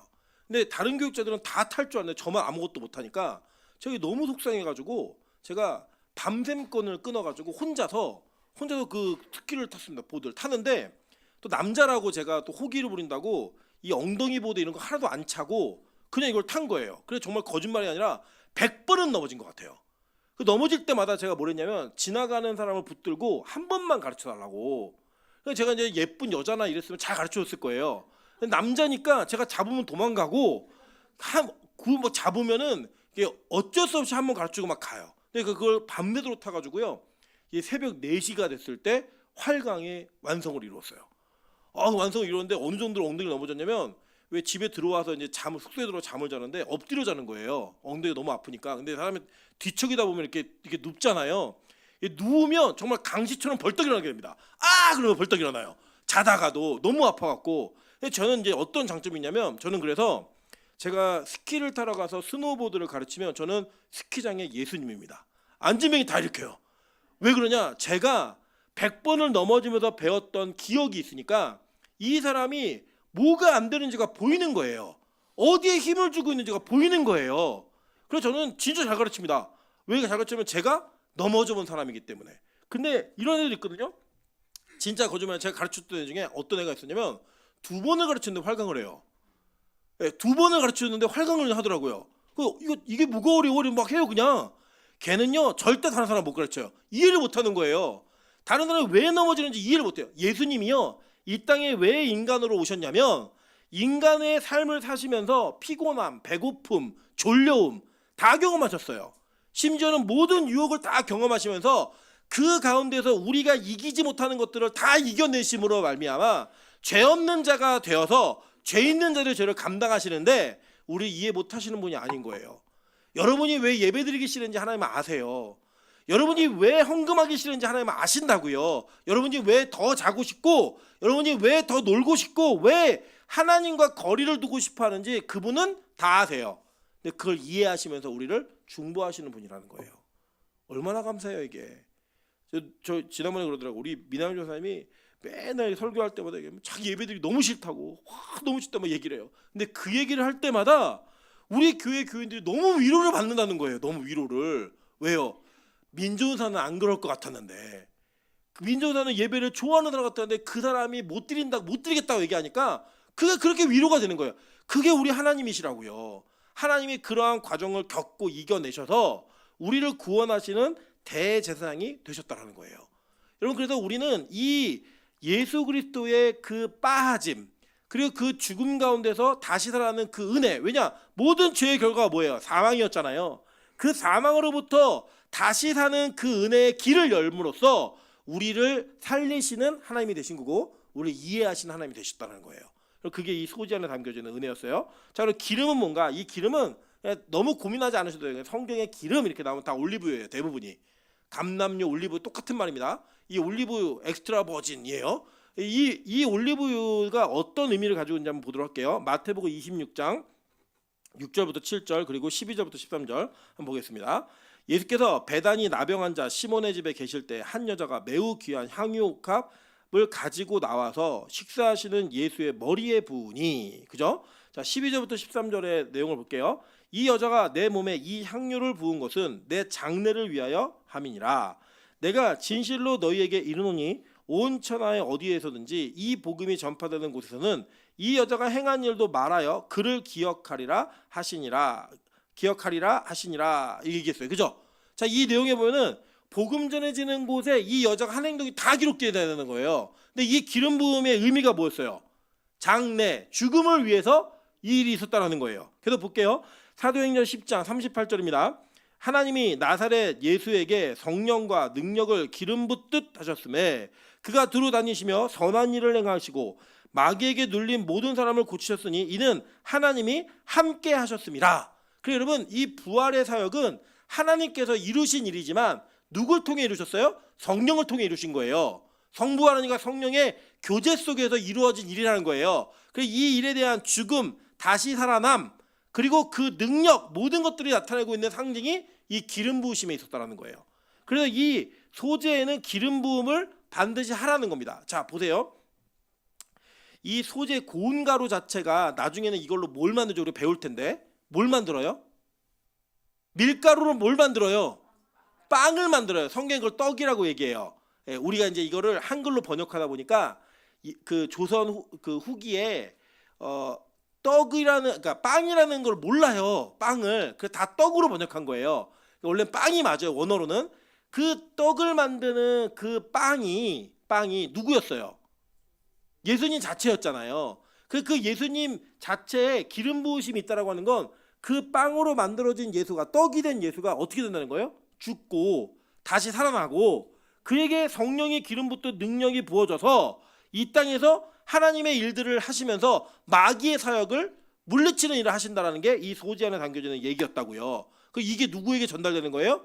Speaker 1: 근데 다른 교육자들은 다 탈 줄 아는데 저만 아무것도 못 하니까 저기 너무 속상해가지고 제가 밤샘권을 끊어가지고 혼자서 그 스키를 탔습니다. 보드를 타는데 또 남자라고 제가 또 호기를 부린다고 이 엉덩이 보드 이런 거 하나도 안 차고 그냥 이걸 탄 거예요. 그래서 정말 거짓말이 아니라 100번은 넘어진 것 같아요. 그 넘어질 때마다 제가 뭘 했냐면 지나가는 사람을 붙들고 한 번만 가르쳐 달라고. 그래서 제가 이제 예쁜 여자나 이랬으면 잘 가르쳐 줬을 거예요. 근데 남자니까 제가 잡으면 도망가고 뭐 잡으면은 이게 어쩔 수 없이 한 번 가르치고 막 가요. 근데 그걸 밤새도록 타가지고요. 이게 새벽 4시가 됐을 때 활강의 완성을 이루었어요. 완성을 이루었는데 어느 정도로 엉덩이가 넘어졌냐면, 왜 집에 들어와서 이제 숙소에 들어와 잠을 자는데 엎드려 자는 거예요. 엉덩이가 너무 아프니까. 근데 사람이 뒤척이다 보면 이렇게 눕잖아요. 누우면 정말 강시처럼 벌떡 일어나게 됩니다. 그러면 벌떡 일어나요. 자다가도 너무 아파갖고. 근데 저는 이제 어떤 장점이 있냐면, 저는 그래서 제가 스키를 타러 가서 스노우보드를 가르치면 저는 스키장의 예수님입니다. 앉으면 다 일으켜요. 왜 그러냐? 제가 100번을 넘어지면서 배웠던 기억이 있으니까 이 사람이 뭐가 안 되는지가 보이는 거예요. 어디에 힘을 주고 있는지가 보이는 거예요. 그래서 저는 진짜 잘 가르칩니다. 왜 잘 가르치면 제가 넘어져 본 사람이기 때문에. 근데 이런 애들 있거든요. 진짜 거짓말. 제가 가르쳤던 애 중에 어떤 애가 있었냐면 2번을 가르쳤는데 활강을 해요. 네, 2번을 가르쳤는데 활강을 하더라고요. 이게 무거워리 막 해요 그냥. 걔는요 절대 다른 사람 못 가르쳐요. 이해를 못하는 거예요. 다른 사람이 왜 넘어지는지 이해를 못해요. 예수님이요 이 땅에 왜 인간으로 오셨냐면 인간의 삶을 사시면서 피곤함, 배고픔, 졸려움 다 경험하셨어요. 심지어는 모든 유혹을 다 경험하시면서 그 가운데서 우리가 이기지 못하는 것들을 다 이겨내심으로 말미암아 죄 없는 자가 되어서 죄 있는 자들의 죄를 감당하시는데 우리 이해 못하시는 분이 아닌 거예요. 여러분이 왜 예배드리기 싫은지 하나님은 아세요. 여러분이 왜 헌금하기 싫은지 하나님은 아신다고요. 여러분이 왜 더 자고 싶고 여러분이 왜 더 놀고 싶고 왜 하나님과 거리를 두고 싶어 하는지 그분은 다 아세요. 근데 그걸 이해하시면서 우리를 중보하시는 분이라는 거예요. 얼마나 감사해요 이게. 저 지난번에 그러더라고. 우리 미남일 전사님이 맨날 설교할 때마다 자기 예배들이 너무 싫다고 너무 싫다 막 얘기를 해요. 근데 그 얘기를 할 때마다 우리 교회 교인들이 너무 위로를 받는다는 거예요. 너무 위로를. 왜요? 민조은사는 안 그럴 것 같았는데 민조은사는 예배를 좋아하는 사람 같았는데 그 사람이 못 드리겠다고 얘기하니까 그게 그렇게 위로가 되는 거예요. 그게 우리 하나님이시라고요. 하나님이 그러한 과정을 겪고 이겨내셔서 우리를 구원하시는 대제사장이 되셨다는 거예요. 여러분 그래서 우리는 이 예수 그리스도의 그 빠짐 그리고 그 죽음 가운데서 다시 살아나는 그 은혜. 왜냐? 모든 죄의 결과가 뭐예요? 사망이었잖아요. 그 사망으로부터 다시 사는 그 은혜의 길을 열므로써 우리를 살리시는 하나님이 되신 거고 우리를 이해하시는 하나님이 되셨다는 거예요. 그게 이 소지 안에 담겨지는 은혜였어요. 자, 그럼 기름은 뭔가? 이 기름은 너무 고민하지 않으셔도 돼요. 성경에 기름 이렇게 나오면 다 올리브유예요. 대부분이. 감람유, 올리브 똑같은 말입니다. 이 올리브 엑스트라 버진이에요. 이 올리브유가 어떤 의미를 가지고 있는지 한번 보도록 할게요. 마태복음 26장 6절부터 7절 그리고 12절부터 13절 한번 보겠습니다. 예수께서 베다니 나병 환자 시몬의 집에 계실 때 한 여자가 매우 귀한 향유옥합을 가지고 나와서 식사하시는 예수의 머리에 부으니 그죠? 자 12절부터 13절의 내용을 볼게요. 이 여자가 내 몸에 이 향유를 부은 것은 내 장례를 위하여 함이니라. 내가 진실로 너희에게 이르노니 온 천하에 어디에서든지 이 복음이 전파되는 곳에서는 이 여자가 행한 일도 말하여 그를 기억하리라 하시니라 얘기했어요. 그죠? 자, 이 내용에 보면은 복음 전해지는 곳에 이 여자가 한 행동이 다 기록되어야 되는 거예요. 근데 이 기름 부음의 의미가 뭐였어요? 장례, 죽음을 위해서 이 일이 있었다는 거예요. 그래서 볼게요. 사도행전 10장 38절입니다. 하나님이 나사렛 예수에게 성령과 능력을 기름 붓듯 하셨음에 그가 두루 다니시며 선한 일을 행하시고 마귀에게 눌린 모든 사람을 고치셨으니 이는 하나님이 함께 하셨습니다. 그래서 여러분 이 부활의 사역은 하나님께서 이루신 일이지만 누굴 통해 이루셨어요? 성령을 통해 이루신 거예요. 성부 하나님과 성령의 교제 속에서 이루어진 일이라는 거예요. 그래서 이 일에 대한 죽음, 다시 살아남 그리고 그 능력 모든 것들이 나타내고 있는 상징이 이 기름 부으심에 있었다는 거예요. 그래서 이 소재에는 기름 부음을 반드시 하라는 겁니다. 자 보세요. 이 소재 고운 가루 자체가 나중에는 이걸로 뭘 만들죠? 우리 배울 텐데 뭘 만들어요? 밀가루로 뭘 만들어요? 빵을 만들어요. 성경은 그걸 떡이라고 얘기해요. 예, 우리가 이제 이거를 한글로 번역하다 보니까 그 조선 그 후기에 떡이라는 그러니까 빵이라는 걸 몰라요. 빵을 그 다 떡으로 번역한 거예요. 원래 빵이 맞아요. 원어로는 그 떡을 만드는 그 빵이 누구였어요? 예수님 자체였잖아요. 그 예수님 자체에 기름 부으심이 있다라고 하는 건 그 빵으로 만들어진 예수가 떡이 된 예수가 어떻게 된다는 거예요? 죽고 다시 살아나고 그에게 성령의 기름 붓듯 능력이 부어져서 이 땅에서 하나님의 일들을 하시면서 마귀의 사역을 물리치는 일을 하신다라는 게 이 소지 안에 담겨지는 얘기였다고요. 그 이게 누구에게 전달되는 거예요?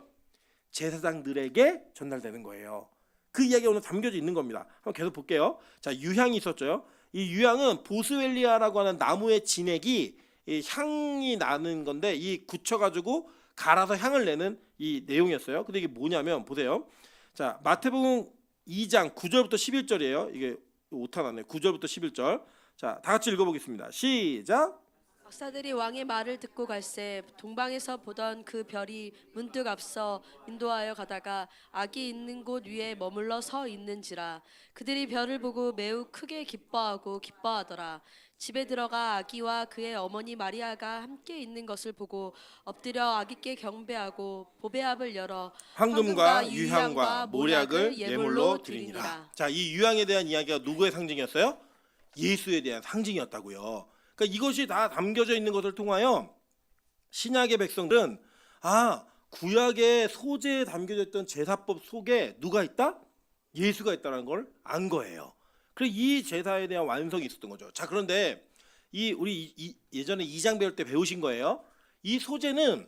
Speaker 1: 제사장들에게 전달되는 거예요. 그 이야기가 오늘 담겨져 있는 겁니다. 한번 계속 볼게요. 자, 유향이 있었죠. 이 유향은 보스웰리아라고 하는 나무의 진액이 이 향이 나는 건데 이 굳혀가지고 갈아서 향을 내는 이 내용이었어요. 근데 이게 뭐냐면 보세요. 자, 마태복음 2장 9절부터 11절이에요. 이게 오타 나네. 9절부터 11절. 자, 다 같이 읽어보겠습니다. 시작.
Speaker 2: 박사들이 왕의 말을 듣고 갈새 동방에서 보던 그 별이 문득 앞서 인도하여 가다가 아기 있는 곳 위에 머물러 서 있는지라. 그들이 별을 보고 매우 크게 기뻐하더라. 집에 들어가 아기와 그의 어머니 마리아가 함께 있는 것을 보고 엎드려 아기께 경배하고 보배압을 열어
Speaker 1: 황금과 유향과 모략을 예물로 드리니라. 자, 이 유향에 대한 이야기가 누구의 상징이었어요? 예수에 대한 상징이었다고요. 그러니까 이것이 다 담겨져 있는 것을 통하여 신약의 백성들은 구약의 소재에 담겨졌던 제사법 속에 누가 있다? 예수가 있다는 걸 안 거예요. 그래서 이 제사에 대한 완성이 있었던 거죠. 자, 그런데 우리 예전에 2장 배울 때 배우신 거예요. 이 소재는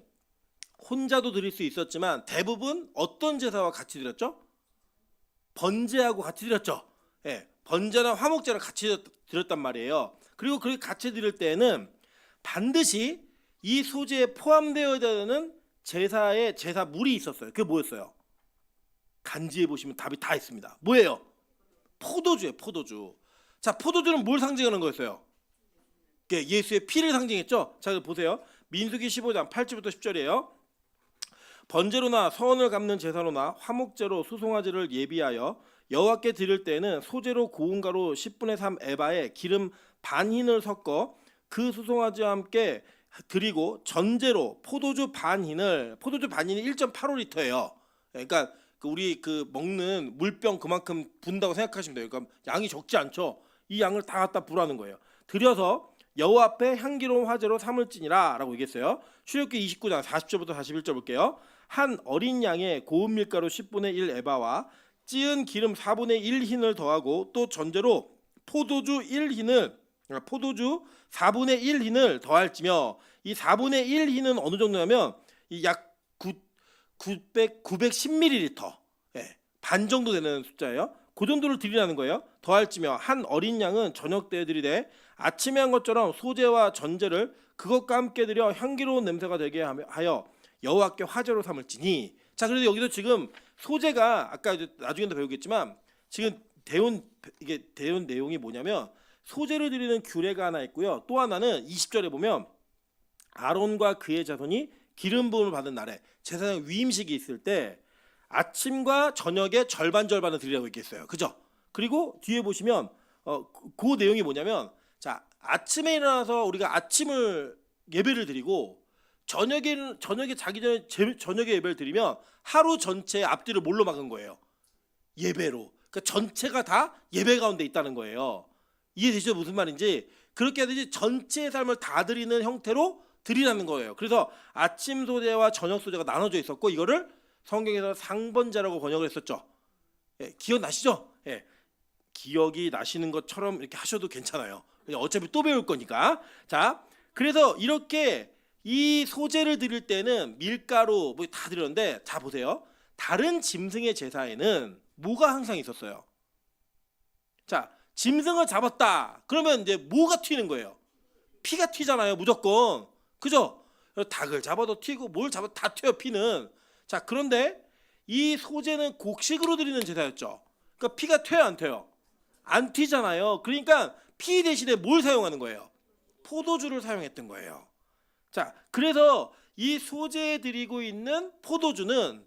Speaker 1: 혼자도 드릴 수 있었지만 대부분 어떤 제사와 같이 드렸죠? 번제하고 같이 드렸죠. 예, 번제나 화목제를 같이 드렸단 말이에요. 그리고 그렇게 같이 드릴 때에는 반드시 이 소재에 포함되어야 되는 제사의 제사물이 있었어요. 그게 뭐였어요? 간지에 보시면 답이 다 있습니다. 뭐예요? 포도주예요. 포도주. 자, 포도주는 뭘 상징하는 거였어요? 예수의 피를 상징했죠. 자, 보세요. 민수기 15장 8절부터 10절이에요. 번제로나 서원을 갚는 제사로나 화목제로 수송아지를 예비하여 여호와께 드릴 때에는 소재로 고운 가루 10분의 3 에바에 기름 반흰을 섞어 그 수송아지와 함께 드리고 전제로 포도주 반흰이 1.85리터예요. 그러니까 우리 먹는 물병 그만큼 분다고 생각하시면 돼요. 그러니까 양이 적지 않죠. 이 양을 다 갖다 부라는 거예요. 드려서 여호와 앞에 향기로운 화제로 삼을지니라라고 얘기했어요. 출애굽기 29장 40절부터 41절 볼게요. 한 어린 양의 고운 밀가루 10분의 1 에바와 찌은 기름 4분의 1 흰을 더하고 또 전제로 포도주 4분의 1 흰을 더할지며 이 4분의 1 흰은 어느 정도냐면 약 910ml, 반 정도 되는 숫자예요. 그 정도를 드리라는 거예요. 더할지며 한 어린 양은 저녁 때에 드리되 아침에 한 것처럼 소제와 전제를 그것과 함께 드려 향기로운 냄새가 되게 하여 여호와께 화제로 삼을지니. 자, 그래서 여기도 지금 소제가 아까 나중에도 배우겠지만 지금 대운 내용이 뭐냐면 소제를 드리는 규례가 하나 있고요. 또 하나는 20절에 보면 아론과 그의 자손이 기름 부음을 받은 날에 제사장 위임식이 있을 때 아침과 저녁에 절반을 드리라고 얘기했어요. 그죠? 그리고 뒤에 보시면 그 내용이 뭐냐면 자, 아침에 일어나서 우리가 아침을 예배를 드리고 저녁에 자기 전에 저녁에 예배를 드리면 하루 전체 앞뒤를 뭘로 막은 거예요? 예배로. 그러니까 전체가 다 예배 가운데 있다는 거예요. 이해되시죠? 무슨 말인지. 그렇게 하듯이 전체의 삶을 다 드리는 형태로 드리라는 거예요. 그래서 아침 소제와 저녁 소제가 나눠져 있었고 이거를 성경에서 상번제라고 번역을 했었죠. 기억나시죠? 기억이 나시는 것처럼 이렇게 하셔도 괜찮아요. 어차피 또 배울 거니까. 자, 그래서 이렇게 이 소제를 드릴 때는 밀가루 뭐 다 드렸는데 자 보세요. 다른 짐승의 제사에는 뭐가 항상 있었어요? 자, 짐승을 잡았다. 그러면 이제 뭐가 튀는 거예요? 피가 튀잖아요, 무조건. 그죠? 닭을 잡아도 튀고 뭘 잡아도 다 튀어요, 피는. 자, 그런데 이 소제는 곡식으로 드리는 제사였죠. 그러니까 피가 튀어요, 안 튀어요? 안 튀잖아요. 그러니까 피 대신에 뭘 사용하는 거예요? 포도주를 사용했던 거예요. 자, 그래서 이 소제에 드리고 있는 포도주는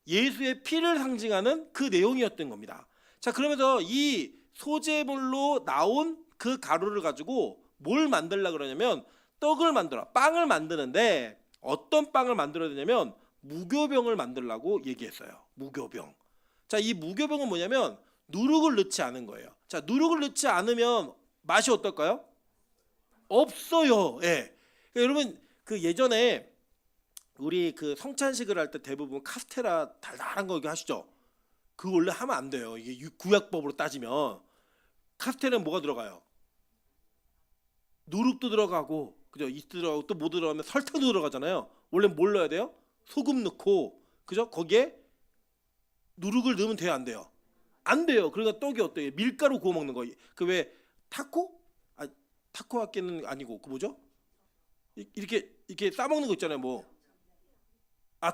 Speaker 1: 예수의 피를 상징하는 그 내용이었던 겁니다. 자, 그러면서 이 소제물로 나온 그 가루를 가지고 뭘 만들려고 그러냐면 빵을 만드는데 어떤 빵을 만들어야 되냐면 무교병을 만들라고 얘기했어요. 무교병. 자, 이 무교병은 뭐냐면 누룩을 넣지 않은 거예요. 자, 누룩을 넣지 않으면 맛이 어떨까요? 없어요. 예. 그러니까 여러분 예전에 우리 성찬식을 할 때 대부분 카스테라 달달한 거 하시죠. 그거 원래 하면 안 돼요. 이게 구약법으로 따지면 카스테라는 뭐가 들어가요? 누룩도 들어가고, 그죠? 이스트 들어가고 또 뭐 들어가면 설탕도 들어가잖아요. 원래 뭘 넣어야 돼요? 소금 넣고, 그죠? 거기에 누룩을 넣으면 돼요, 안 돼요? 안 돼요. 그러니까 떡이 어때요? 밀가루 구워 먹는 거. 왜 타코? 타코야끼는 아니고 뭐죠? 이렇게 싸 먹는 거 있잖아요, 뭐.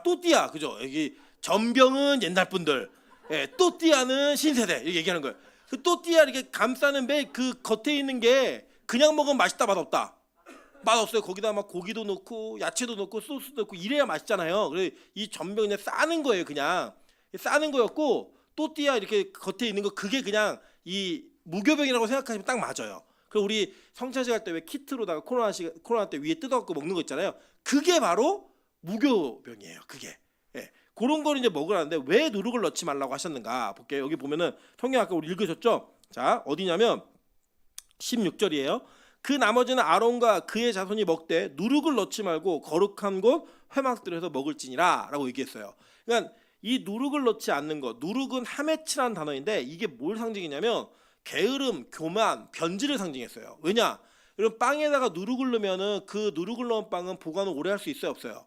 Speaker 1: 또띠아, 그죠? 여기 전병은 옛날 분들, 또띠아는 신세대 이렇게 얘기하는 거예요. 그 또띠아 이렇게 감싸는 배 그 겉에 있는 게 그냥 먹으면 맛있다 맛없다. 맛없어요. 거기다 막 고기도 넣고 야채도 넣고 소스도 넣고 이래야 맛있잖아요. 그래서 이 전병 그냥 싸는 거예요. 그냥 싸는 거였고 또띠아 이렇게 겉에 있는 거 그게 그냥 이 무교병이라고 생각하시면 딱 맞아요. 그리고 우리 성찬식 할 때 왜 키트로다가 코로나 때 위에 뜯어갖고 먹는 거 있잖아요. 그게 바로 무교병이에요. 그게. 예. 그런 걸 이제 먹으라는데 왜 누룩을 넣지 말라고 하셨는가 볼게요. 여기 보면은 성경 아까 우리 읽으셨죠? 자 어디냐면 16절이에요. 그 나머지는 아론과 그의 자손이 먹되 누룩을 넣지 말고 거룩한 곳 회막들에서 먹을지니라 라고 얘기했어요. 그러니까 이 누룩을 넣지 않는 것, 누룩은 하메치라는 단어인데 이게 뭘 상징이냐면 게으름, 교만, 변질을 상징했어요. 왜냐? 이런 빵에다가 누룩을 넣으면은 그 누룩을 넣은 빵은 보관을 오래 할 수 있어요, 없어요?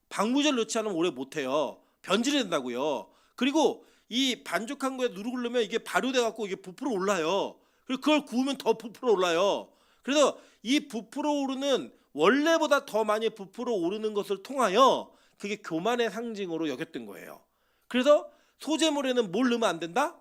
Speaker 1: 방부제를 넣지 않으면 오래 못 해요. 변질이 된다고요. 그리고 이 반죽한 거에 누룩을 넣으면 이게 발효돼 갖고 이게 부풀어 올라요. 그리고 그걸 구우면 더 부풀어 올라요. 그래서 이 부풀어 오르는 원래보다 더 많이 부풀어 오르는 것을 통하여 그게 교만의 상징으로 여겼던 거예요. 그래서 소제물에는 뭘 넣으면 안 된다?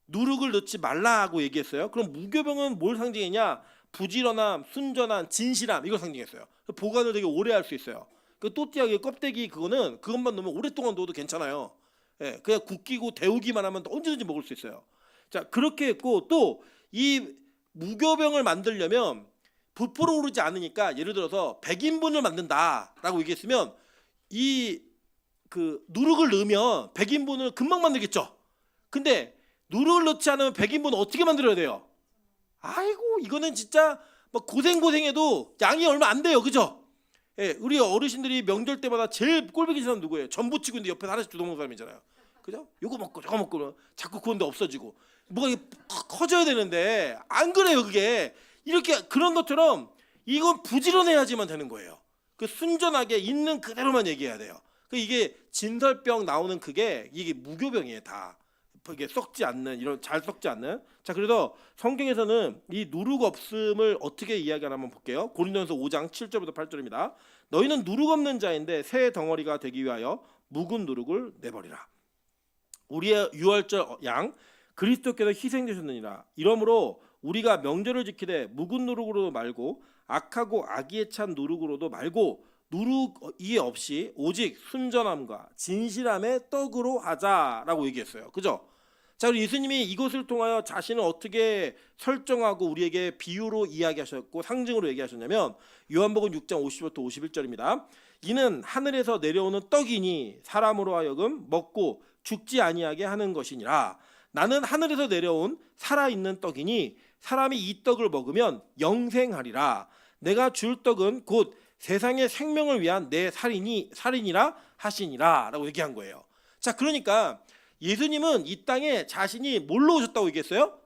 Speaker 1: 누룩을 넣지 말라고 얘기했어요. 그럼 무교병은 뭘 상징했냐? 부지런함, 순전함, 진실함 이걸 상징했어요. 보관을 되게 오래 할 수 있어요. 그 또띠아의 껍데기 그것만 넣으면 오랫동안 넣어도 괜찮아요. 예, 그냥 굽기고 데우기만 하면 언제든지 먹을 수 있어요. 자 그렇게 했고 또 이 무교병을 만들려면 부풀어 오르지 않으니까 예를 들어서 100인분을 만든다라고 얘기했으면 이 그 누룩을 넣으면 100인분을 금방 만들겠죠. 근데 누룩을 넣지 않으면 100인분 어떻게 만들어야 돼요? 아이고 이거는 진짜 막 고생해도 양이 얼마 안 돼요. 그죠? 예, 우리 어르신들이 명절 때마다 제일 꼴보기 싫은 사람 누구예요? 전 부치고 있는데 옆에 하나씩 주워 먹는 사람이잖아요. 그죠? 요거 먹고 저거 먹고 자꾸 그건데 없어지고 뭐가 이게 커져야 되는데 안 그래요. 그게 이렇게 그런 것처럼 이건 부지런해야지만 되는 거예요. 그 순전하게 있는 그대로만 얘기해야 돼요. 그 이게 진설병 나오는 그게 이게 무교병이에요. 다 이게 썩지 않는 이런 잘 썩지 않는. 자 그래서 성경에서는 이 누룩 없음을 어떻게 이야기하나 한번 볼게요. 고린도전서 5장 7절부터 8절입니다. 너희는 누룩 없는 자인데 새 덩어리가 되기 위하여 묵은 누룩을 내버리라. 우리의 유월절 양 그리스도께서 희생되셨느니라. 이러므로 우리가 명절을 지키되 묵은 누룩으로 말고 악하고 악의에 찬 누룩으로도 말고 누룩이 없이 오직 순전함과 진실함의 떡으로 하자라고 얘기했어요. 그죠? 자, 우리 예수님이 이것을 통하여 자신을 어떻게 설정하고 우리에게 비유로 이야기하셨고 상징으로 얘기하셨냐면 요한복음 6장 50부터 51절입니다. 이는 하늘에서 내려오는 떡이니 사람으로 하여금 먹고 죽지 아니하게 하는 것이니라. 나는 하늘에서 내려온 살아있는 떡이니 사람이 이 떡을 먹으면 영생하리라. 내가 줄 떡은 곧 세상의 생명을 위한 내 살이니라 하시니라 라고 얘기한 거예요. 자 그러니까 예수님은 이 땅에 자신이 뭘로 오셨다고 얘기했어요?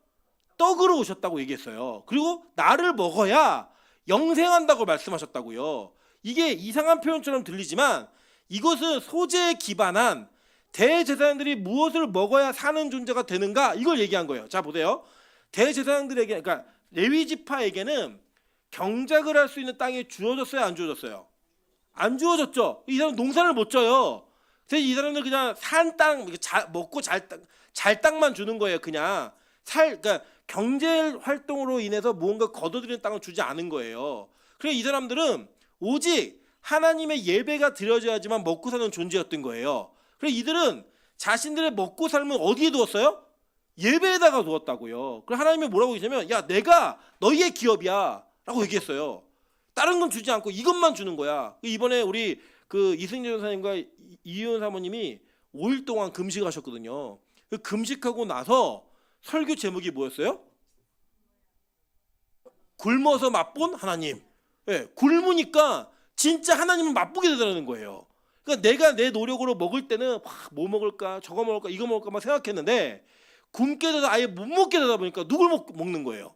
Speaker 1: 떡으로 오셨다고 얘기했어요. 그리고 나를 먹어야 영생한다고 말씀하셨다고요. 이게 이상한 표현처럼 들리지만 이것은 소재에 기반한 대제사장들이 무엇을 먹어야 사는 존재가 되는가 이걸 얘기한 거예요. 자 보세요. 대제사장들에게 그러니까 레위 지파에게는 경작을 할 수 있는 땅이 주어졌어요, 안 주어졌어요? 안 주어졌죠. 이 사람 농사를 못 져요. 그래서 이 사람들 그냥 산 땅 먹고 잘 땅만 주는 거예요. 그냥 그러니까 경제 활동으로 인해서 무언가 거둬들이는 땅을 주지 않은 거예요. 그래서 이 사람들은 오직 하나님의 예배가 드려져야지만 먹고 사는 존재였던 거예요. 그래서 이들은 자신들의 먹고 삶을 어디에 두었어요? 예배에다가 두었다고요. 그래서 하나님이 뭐라고 얘기하냐면 야 내가 너희의 기업이야 라고 얘기했어요. 다른 건 주지 않고 이것만 주는 거야. 이번에 우리 그 이승재 전사님과 이윤 사모님이 5일 동안 금식하셨거든요. 그 금식하고 나서 설교 제목이 뭐였어요? 굶어서 맛본 하나님. 네, 굶으니까 진짜 하나님을 맛보게 되더라는 거예요. 그러니까 내가 내 노력으로 먹을 때는 뭐 먹을까 저거 먹을까 이거 먹을까 막 생각했는데 굶게 되다 아예 못 먹게 되다 보니까 누굴 먹는 거예요?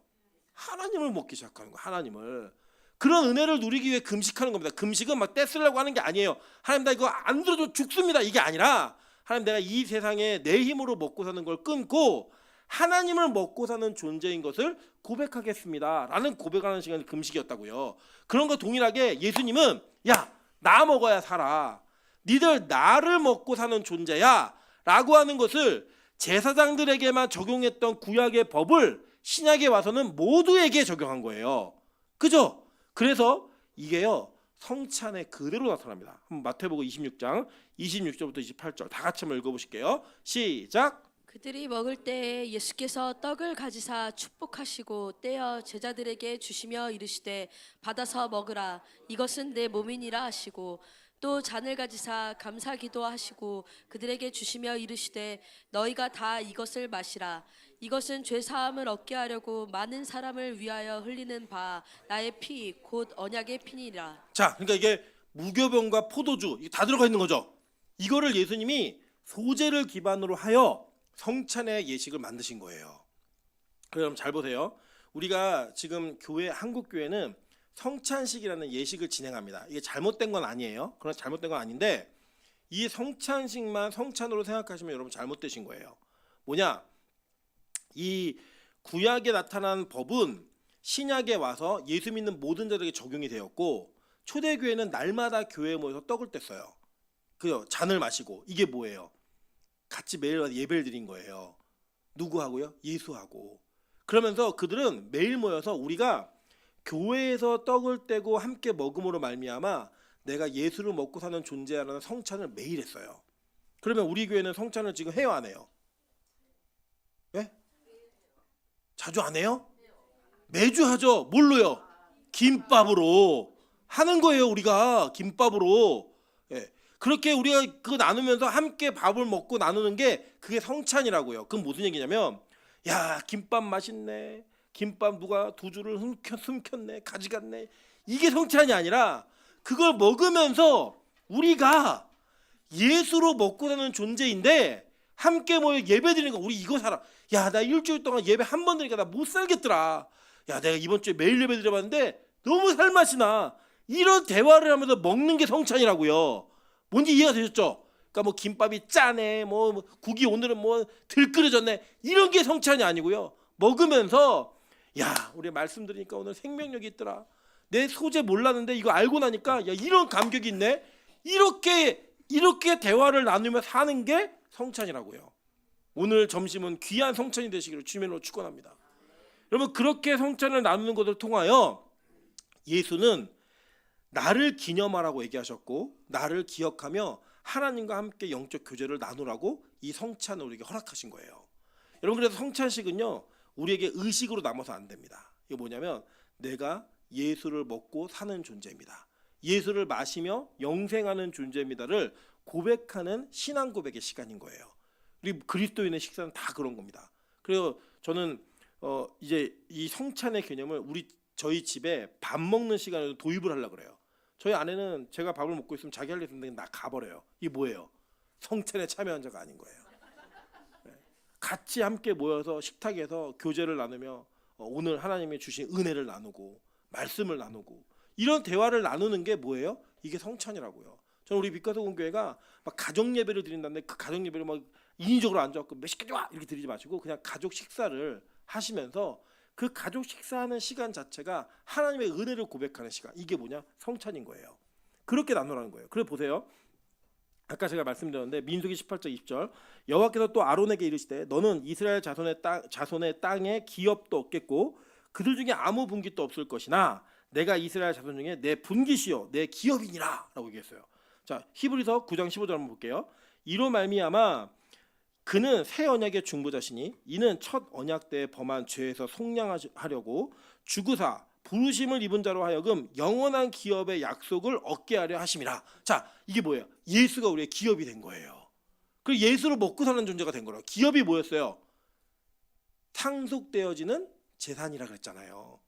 Speaker 1: 하나님을 먹기 시작하는 거예요. 하나님을. 그런 은혜를 누리기 위해 금식하는 겁니다. 금식은 막 떼쓰려고 하는 게 아니에요. 하나님 나 이거 안 들어도 죽습니다. 이게 아니라 하나님 내가 이 세상에 내 힘으로 먹고 사는 걸 끊고 하나님을 먹고 사는 존재인 것을 고백하겠습니다. 라는 고백하는 시간이 금식이었다고요. 그런 거 동일하게 예수님은 야, 나 먹어야 살아. 니들 나를 먹고 사는 존재야. 라고 하는 것을 제사장들에게만 적용했던 구약의 법을 신약에 와서는 모두에게 적용한 거예요. 그죠? 그래서 이게요 성찬에 그대로 나타납니다. 한번 마태복음 26장 26절부터 28절 다 같이 한번 읽어보실게요. 시작.
Speaker 2: 그들이 먹을 때에 예수께서 떡을 가지사 축복하시고 떼어 제자들에게 주시며 이르시되 받아서 먹으라 이것은 내 몸이니라 하시고 또 잔을 가지사 감사 기도하시고 그들에게 주시며 이르시되 너희가 다 이것을 마시라 이것은 죄 사함을 얻게 하려고 많은 사람을 위하여 흘리는 바 나의 피 곧 언약의 피니라.
Speaker 1: 자, 그러니까 이게 무교병과 포도주 이게 다 들어가 있는 거죠. 이거를 예수님이 소제를 기반으로 하여 성찬의 예식을 만드신 거예요. 그럼 잘 보세요. 우리가 지금 교회 한국 교회는 성찬식이라는 예식을 진행합니다. 이게 잘못된 건 아니에요. 그런 잘못된 건 아닌데 이 성찬식만 성찬으로 생각하시면 여러분 잘못되신 거예요. 뭐냐? 이 구약에 나타난 법은 신약에 와서 예수 믿는 모든 자들에게 적용이 되었고 초대교회는 날마다 교회에 모여서 떡을 뗐어요. 그 잔을 마시고 이게 뭐예요? 같이 매일마다 예배를 드린 거예요. 누구하고요? 예수하고. 그러면서 그들은 매일 모여서 우리가 교회에서 떡을 떼고 함께 먹음으로 말미암아 내가 예수를 먹고 사는 존재라는 성찬을 매일 했어요. 그러면 우리 교회는 성찬을 지금 해요 안 해요? 네? 자주 안 해요? 매주 하죠. 뭘로요? 김밥으로 하는 거예요. 우리가 김밥으로. 예. 그렇게 우리가 그거 나누면서 함께 밥을 먹고 나누는 게 그게 성찬이라고요. 그건 무슨 얘기냐면 야 김밥 맛있네. 김밥 누가 두 줄을 숨겼네. 가져갔네. 이게 성찬이 아니라 그걸 먹으면서 우리가 예수로 먹고 사는 존재인데 함께 모여 예배 드리는 거. 우리 이거 살아. 야 나 일주일 동안 예배 한 번 드리니까 나 못 살겠더라. 야 내가 이번 주에 매일 예배 드려봤는데 너무 살맛이 나. 이런 대화를 하면서 먹는 게 성찬이라고요. 뭔지 이해가 되셨죠? 그러니까 뭐 김밥이 짜네, 뭐 국이 오늘은 뭐 덜 끓여졌네, 이런 게 성찬이 아니고요. 먹으면서 야 우리 말씀 드리니까 오늘 생명력이 있더라. 내 소재 몰랐는데 이거 알고 나니까 야 이런 감격이 있네. 이렇게 대화를 나누며 사는 게 성찬이라고요. 오늘 점심은 귀한 성찬이 되시기를 주님으로 축원합니다. 여러분 그렇게 성찬을 나누는 것을 통하여 예수는 나를 기념하라고 얘기하셨고 나를 기억하며 하나님과 함께 영적 교제를 나누라고 이 성찬을 우리에게 허락하신 거예요. 여러분 그래서 성찬식은요 우리에게 의식으로 남아서 안 됩니다. 이게 뭐냐면 내가 예수를 먹고 사는 존재입니다. 예수를 마시며 영생하는 존재입니다를 고백하는 신앙 고백의 시간인 거예요. 우리 그리스도인의 식사는 다 그런 겁니다. 그래서 저는 이제 이 성찬의 개념을 저희 집에 밥 먹는 시간에도 도입을 하려고 그래요. 저희 아내는 제가 밥을 먹고 있으면 자기 할 일 있는데 나 가버려요. 이게 뭐예요? 성찬에 참여한 자가 아닌 거예요. 네. 같이 함께 모여서 식탁에서 교제를 나누며 오늘 하나님이 주신 은혜를 나누고 말씀을 나누고 이런 대화를 나누는 게 뭐예요? 이게 성찬이라고요. 저는 우리 빛과소금교회가 막 가정 예배를 드린다는데 그 가정 예배를 막 인위적으로 앉아갖고 몇 시까지 와 이렇게 드리지 마시고 그냥 가족 식사를 하시면서 그 가족 식사하는 시간 자체가 하나님의 은혜를 고백하는 시간. 이게 뭐냐? 성찬인 거예요. 그렇게 나누라는 거예요. 그래 보세요. 아까 제가 말씀드렸는데 민수기 18장 20절 여호와께서 또 아론에게 이르시되 너는 이스라엘 자손의 땅에 기업도 없겠고 그들 중에 아무 분깃도 없을 것이나 내가 이스라엘 자손 중에 내 분깃이요 내 기업이니라 라고 얘기했어요. 자 히브리서 9장 15절 한번 볼게요. 이로 말미암아 그는 새 언약의 중보자시니 이는 첫 언약 때 범한 죄에서 속량하려고 주구사 부르심을 입은 자로 하여금 영원한 기업의 약속을 얻게 하려 하심이라. 자 이게 뭐예요? 예수가 우리의 기업이 된 거예요. 그리고 예수로 먹고 사는 존재가 된 거예요. 기업이 뭐였어요? 상속되어지는 재산이라 그랬잖아요.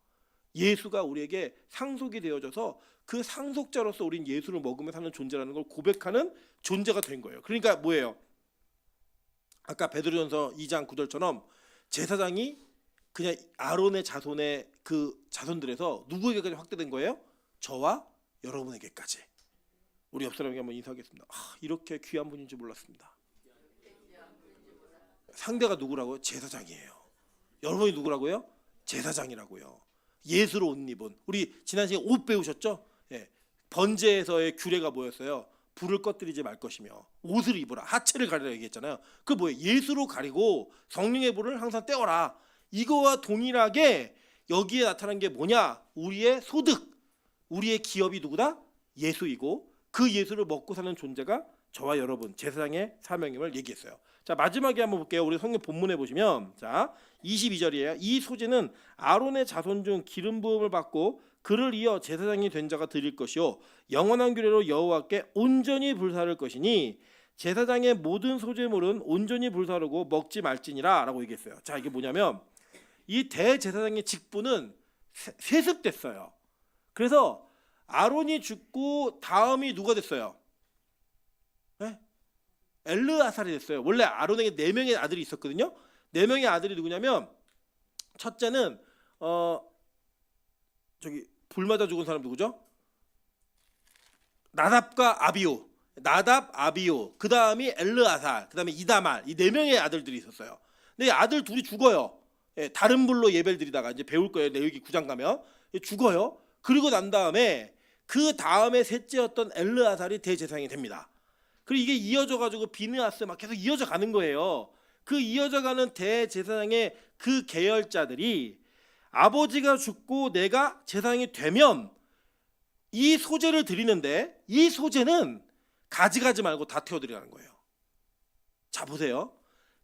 Speaker 1: 예수가 우리에게 상속이 되어져서 그 상속자로서 우린 예수를 먹으며 사는 존재라는 걸 고백하는 존재가 된 거예요. 그러니까 뭐예요? 아까 베드로전서 2장 9절처럼 제사장이 그냥 아론의 자손의 그 자손들에서 누구에게까지 확대된 거예요? 저와 여러분에게까지. 우리 옆 사람에게 한번 인사하겠습니다. 이렇게 귀한 분인 줄 몰랐습니다. 상대가 누구라고요? 제사장이에요. 여러분이 누구라고요? 제사장이라고요. 예수로 옷 입은. 우리 지난 시간에 옷 배우셨죠? 예. 번제에서의 규례가 뭐였어요? 불을 꺼뜨리지 말 것이며 옷을 입으라. 하체를 가리라 얘기했잖아요. 그 뭐예요? 예수로 가리고 성령의 불을 항상 떼어라. 이거와 동일하게 여기에 나타난 게 뭐냐? 우리의 소득. 우리의 기업이 누구다? 예수이고 그 예수를 먹고 사는 존재가 저와 여러분 제사장의 사명임을 얘기했어요. 자, 마지막에 한번 볼게요. 우리 성경 본문에 보시면 자 22절이에요. 이 소제는 아론의 자손 중 기름 부음을 받고 그를 이어 제사장이 된 자가 드릴 것이요 영원한 규례로 여호와께 온전히 불사를 것이니 제사장의 모든 소제물은 온전히 불사르고 먹지 말지니라 라고 얘기했어요. 자, 이게 뭐냐면 이 대제사장의 직분은 세습됐어요. 그래서 아론이 죽고 다음이 누가 됐어요? 네? 엘르아살이 됐어요. 원래 아론에게 4명의 아들이 있었거든요. 4명의 아들이 누구냐면 첫째는 저기 불 맞아 죽은 사람 누구죠? 나답과 아비오. 나답, 아비오. 그 다음이 엘르아살. 그 다음에 이다말. 이 4명의 아들들이 있었어요. 근데 아들 둘이 죽어요. 예, 다른 불로 예배를 드리다가 이제 배울 거예요. 레위기 9장 가면 죽어요. 그리고 난 다음에 그 다음에 셋째였던 엘르아살이 대제사장이 됩니다. 그리고 이게 이어져 가지고 비느하스 막 계속 이어져 가는 거예요. 그 이어져 가는 대제사장의 그 계열자들이 아버지가 죽고 내가 제사장이 되면 이 소제를 드리는데 이 소제는 가져가지 말고 다 태워드리라는 거예요. 자, 보세요.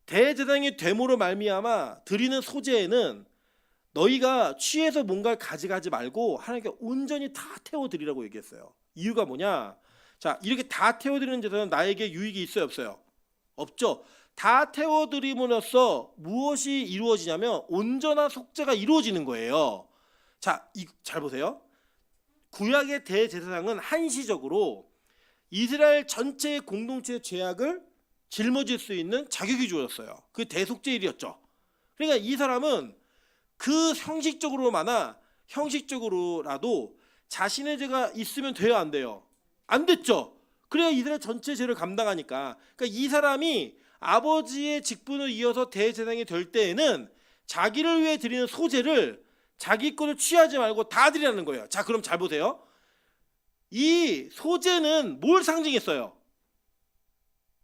Speaker 1: 대제사장이 됨으로 말미암아 드리는 소제에는 너희가 취해서 뭔가를 가져가지 말고 하나님께 온전히 다 태워드리라고 얘기했어요. 이유가 뭐냐? 자, 이렇게 다 태워드리는 제사는 나에게 유익이 있어요, 없어요? 없죠. 다 태워드림으로써 무엇이 이루어지냐면 온전한 속죄가 이루어지는 거예요. 자, 잘 보세요. 구약의 대제사장은 한시적으로 이스라엘 전체의 공동체의 죄악을 짊어질 수 있는 자격이 주어졌어요. 그 대속죄일이었죠. 그러니까 이 사람은 그 형식적으로라도 자신의 죄가 있으면 돼요, 안 돼요? 안 됐죠. 그래야 이스라엘 전체 죄를 감당하니까. 그러니까 이 사람이 아버지의 직분을 이어서 대제사장이 될 때에는 자기를 위해 드리는 소제를 자기 거를 취하지 말고 다 드리라는 거예요. 자, 그럼 잘 보세요. 이 소제는 뭘 상징했어요?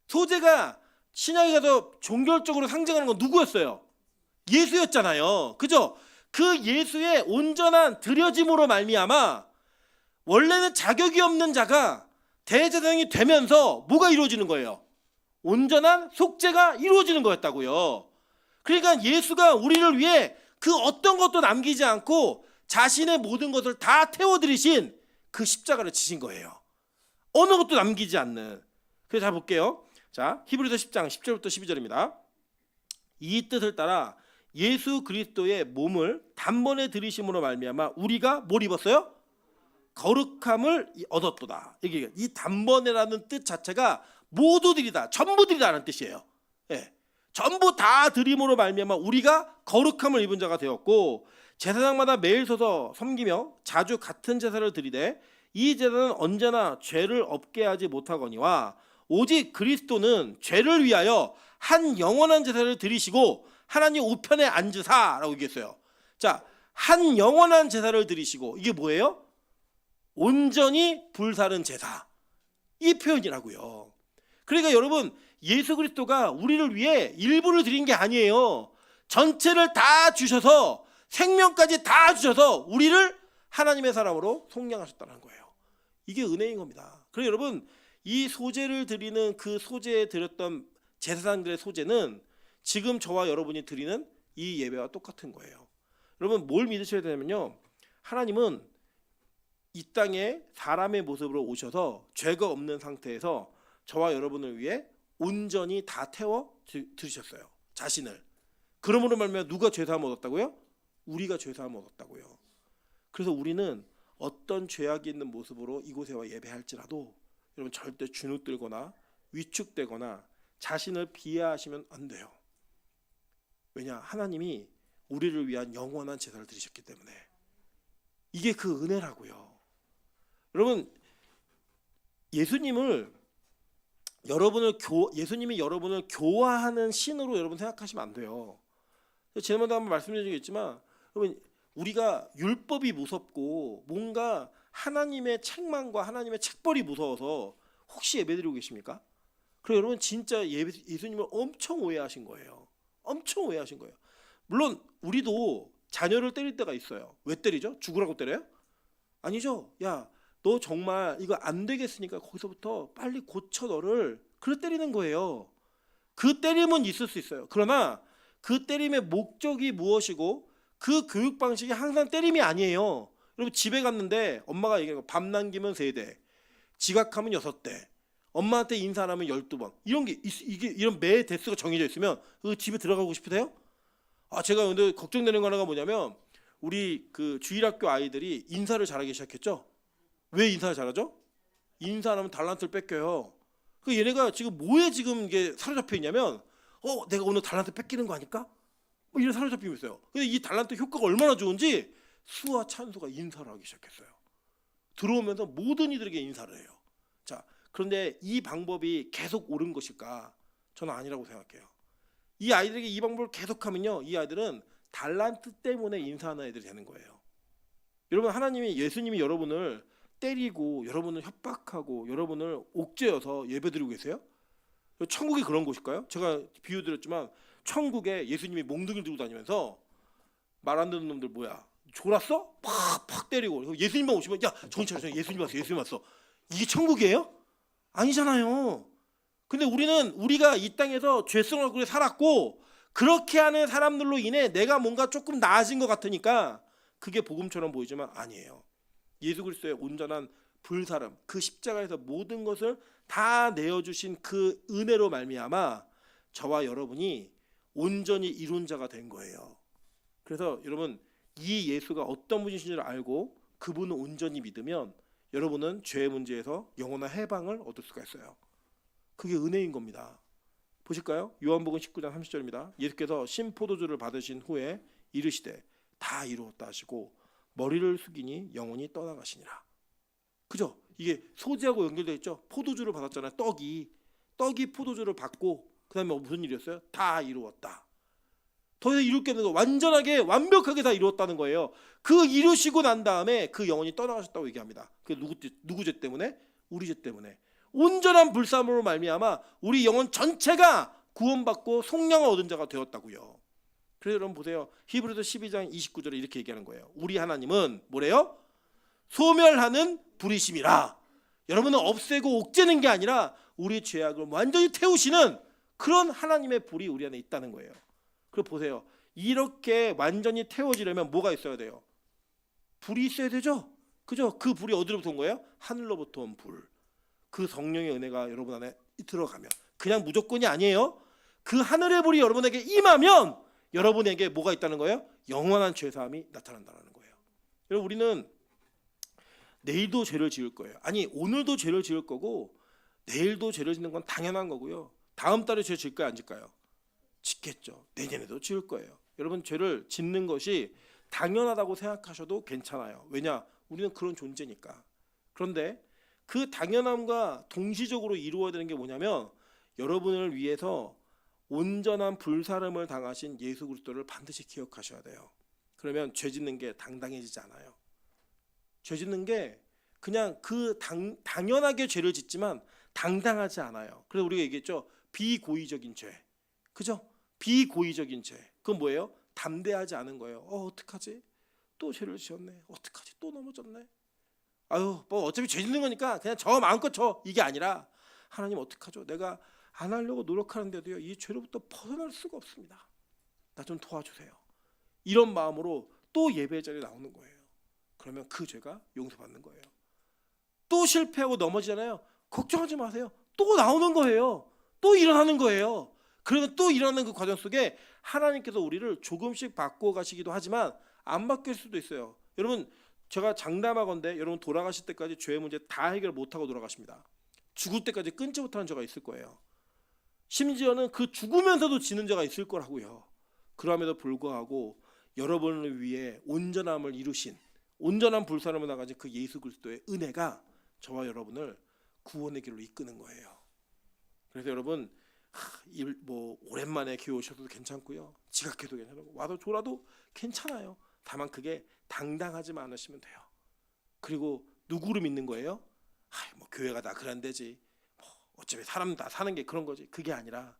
Speaker 1: 소제가 신약에 가서 종교적으로 상징하는 건 누구였어요? 예수였잖아요. 그죠? 그 예수의 온전한 드려짐으로 말미암아 원래는 자격이 없는 자가 대제사장이 되면서 뭐가 이루어지는 거예요? 온전한 속죄가 이루어지는 거였다고요. 그러니까 예수가 우리를 위해 그 어떤 것도 남기지 않고 자신의 모든 것을 다 태워드리신 그 십자가를 지신 거예요. 어느 것도 남기지 않는. 그래서 잘 볼게요. 자, 히브리서 10장 10절부터 12절입니다. 이 뜻을 따라 예수 그리스도의 몸을 단번에 들이심으로 말미암아 우리가 뭘 입었어요? 거룩함을 얻었도다. 이게 이 단번에라는 뜻 자체가 모두들이다, 전부들이다라는 뜻이에요. 예, 전부 다 드림으로 말미암아 우리가 거룩함을 입은 자가 되었고 제사장마다 매일 서서 섬기며 자주 같은 제사를 드리되 이 제사는 언제나 죄를 없게 하지 못하거니와 오직 그리스도는 죄를 위하여 한 영원한 제사를 드리시고 하나님 우편에 앉으사라고 얘기했어요. 자, 한 영원한 제사를 드리시고 이게 뭐예요? 온전히 불사른 제사. 이 표현이라고요. 그러니까 여러분, 예수 그리스도가 우리를 위해 일부를 드린 게 아니에요. 전체를 다 주셔서 생명까지 다 주셔서 우리를 하나님의 사람으로 속량하셨다는 거예요. 이게 은혜인 겁니다. 그래서 여러분, 이 소제를 드리는 그 소제에 드렸던 제사장들의 소제는 지금 저와 여러분이 드리는 이 예배와 똑같은 거예요. 여러분, 뭘 믿으셔야 되냐면요, 하나님은 이 땅에 사람의 모습으로 오셔서 죄가 없는 상태에서 저와 여러분을 위해 온전히 다 태워 드리셨어요. 자신을. 그러므로 말미암아 누가 죄사함을 얻었다고요? 우리가 죄사함을 얻었다고요. 그래서 우리는 어떤 죄악이 있는 모습으로 이곳에 와 예배할지라도 여러분 절대 주눅들거나 위축되거나 자신을 비하하시면 안 돼요. 왜냐? 하나님이 우리를 위한 영원한 제사를 드리셨기 때문에. 이게 그 은혜라고요. 여러분, 예수님이 여러분을 교화하는 신으로 여러분 생각하시면 안 돼요. 지난번에 한번 말씀드리겠지만, 여러분, 우리가 율법이 무섭고 뭔가 하나님의 책망과 하나님의 책벌이 무서워서 혹시 예배드리고 계십니까? 그리고 여러분 진짜 예수님을 엄청 오해하신 거예요. 엄청 오해하신 거예요. 물론 우리도 자녀를 때릴 때가 있어요. 왜 때리죠? 죽으라고 때려요? 아니죠. 야, 너 정말 이거 안 되겠으니까 거기서부터 빨리 고쳐 너를. 그래 때리는 거예요. 그 때림은 있을 수 있어요. 그러나 그 때림의 목적이 무엇이고 그 교육 방식이 항상 때림이 아니에요. 여러분 집에 갔는데 엄마가 얘기하고 밥 남기면 3대, 지각하면 6대, 엄마한테 인사하면 12번. 이런 게 이게 이런 매 대수가 정해져 있으면 그 집에 들어가고 싶으세요? 제가 근데 걱정되는 거 하나가 뭐냐면 우리 그 주일학교 아이들이 인사를 잘하기 시작했죠. 왜 인사를 잘하죠? 인사 안 하면 달란트를 뺏겨요. 그 얘네가 지금 뭐에 지금 이게 사로잡혀 있냐면 내가 오늘 달란트 뺏기는 거 아닐까? 뭐 이런 사로잡히고 있어요. 근데 이 달란트 효과가 얼마나 좋은지 수와 찬수가 인사를 하기 시작했어요. 들어오면서 모든 이들에게 인사를 해요. 자, 그런데 이 방법이 계속 옳은 것일까? 저는 아니라고 생각해요. 이 아이들에게 이 방법을 계속하면요, 이 아이들은 달란트 때문에 인사하는 애들이 되는 거예요. 여러분, 예수님이 여러분을 때리고 여러분을 협박하고 여러분을 옥죄어서 예배드리고 계세요? 천국이 그런 곳일까요? 제가 비유 드렸지만 천국에 예수님이 몽둥이를 들고 다니면서 말 안 듣는 놈들 뭐야? 졸았어? 팍팍 때리고 예수님만 오시면 야 정신 차려, 예수님 왔어, 예수님 왔어. 이게 천국이에요? 아니잖아요. 근데 우리가 이 땅에서 죄성 얼굴에 살았고 그렇게 하는 사람들로 인해 내가 뭔가 조금 나아진 것 같으니까 그게 복음처럼 보이지만 아니에요. 예수 그리스도의 온전한 불사름, 그 십자가에서 모든 것을 다 내어주신 그 은혜로 말미암아 저와 여러분이 온전히 이룬 자가 된 거예요. 그래서 여러분, 이 예수가 어떤 분이신 줄 알고 그분을 온전히 믿으면 여러분은 죄의 문제에서 영원한 해방을 얻을 수가 있어요. 그게 은혜인 겁니다. 보실까요? 요한복음 19장 30절입니다. 예수께서 신포도주를 받으신 후에 이르시되 다 이루었다 하시고 머리를 숙이니 영혼이 떠나가시니라. 그죠? 이게 소재하고 연결되어 있죠. 포도주를 받았잖아요. 떡이 포도주를 받고 그 다음에 무슨 일이었어요? 다 이루었다. 더 이상 이룰 게 없는 거, 완벽하게 다 이루었다는 거예요. 그 이루시고 난 다음에 그 영혼이 떠나가셨다고 얘기합니다. 그 누구 죄 때문에? 우리 죄 때문에. 온전한 불사함으로 말미암아 우리 영혼 전체가 구원받고 속량을 얻은 자가 되었다고요. 그래서 여러분 보세요. 히브리서 12장 29절에 이렇게 얘기하는 거예요. 우리 하나님은 뭐래요? 소멸하는 불이심이라. 여러분은 없애고 옥죄는 게 아니라 우리 죄악을 완전히 태우시는 그런 하나님의 불이 우리 안에 있다는 거예요. 그리고 보세요. 이렇게 완전히 태워지려면 뭐가 있어야 돼요? 불이 있어야 되죠. 그죠? 그 불이 어디로부터 온 거예요? 하늘로부터 온 불. 그 성령의 은혜가 여러분 안에 들어가면, 그냥 무조건이 아니에요. 그 하늘의 불이 여러분에게 임하면 여러분에게 뭐가 있다는 거예요? 영원한 죄사함이 나타난다는 거예요. 여러분, 우리는 내일도 죄를 지을 거예요. 아니, 오늘도 죄를 지을 거고 내일도 죄를 짓는 건 당연한 거고요. 다음 달에 죄 질까요, 안 질까요? 짓겠죠. 내년에도 지을 거예요. 여러분, 죄를 짓는 것이 당연하다고 생각하셔도 괜찮아요. 왜냐? 우리는 그런 존재니까. 그런데 그 당연함과 동시적으로 이루어야 되는 게 뭐냐면 여러분을 위해서 온전한 불사름을 당하신 예수 그리스도를 반드시 기억하셔야 돼요. 그러면 죄 짓는 게 당당해지지 않아요. 죄 짓는 게 그냥 당연하게 죄를 짓지만 당당하지 않아요. 그래서 우리가 얘기했죠. 비고의적인 죄. 그죠? 비고의적인 죄. 그건 뭐예요? 담대하지 않은 거예요. 어떡하지? 또 죄를 지었네. 어떡하지? 또 넘어졌네. 아유, 뭐 어차피 죄 짓는 거니까 그냥 저 마음껏 쳐. 이게 아니라 하나님 어떡하죠? 내가 안 하려고 노력하는데도요, 이 죄로부터 벗어날 수가 없습니다. 나 좀 도와주세요. 이런 마음으로 또 예배 자리에 나오는 거예요. 그러면 그 죄가 용서받는 거예요. 또 실패하고 넘어지잖아요. 걱정하지 마세요. 또 나오는 거예요. 또 일어나는 거예요. 그러면 또 일어나는 그 과정 속에 하나님께서 우리를 조금씩 바꿔 가시기도 하지만 안 바뀔 수도 있어요. 여러분, 제가 장담하건대 여러분 돌아가실 때까지 죄의 문제 다 해결 못하고 돌아가십니다. 죽을 때까지 끊지 못하는 죄가 있을 거예요. 심지어는 그 죽으면서도 지는 죄가 있을 거라고요. 그럼에도 불구하고 여러분을 위해 온전함을 이루신, 온전한 불사름을 나가신 그 예수 그리스도의 은혜가 저와 여러분을 구원의 길로 이끄는 거예요. 그래서 여러분, 뭐 오랜만에 교회 오셔도 괜찮고요. 지각해도 괜찮고 와도 졸아도 괜찮아요. 다만 그게 당당하지만 않으시면 돼요. 그리고 누구를 믿는 거예요? 뭐 교회가 다 그런 데지. 뭐 어차피 사람 다 사는 게 그런 거지. 그게 아니라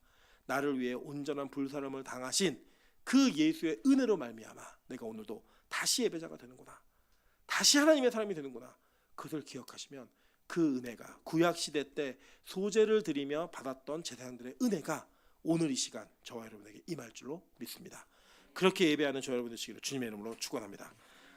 Speaker 1: 나를 위해 온전한 불사름을 당하신 그 예수의 은혜로 말미암아 내가 오늘도 다시 예배자가 되는구나. 다시 하나님의 사람이 되는구나. 그것을 기억하시면 그 은혜가 구약 시대 때 소제를 드리며 받았던 제사장들의 은혜가 오늘 이 시간 저와 여러분에게 임할 줄로 믿습니다. 그렇게 예배하는 저와 여러분 되시기를 주님의 이름으로 축원합니다.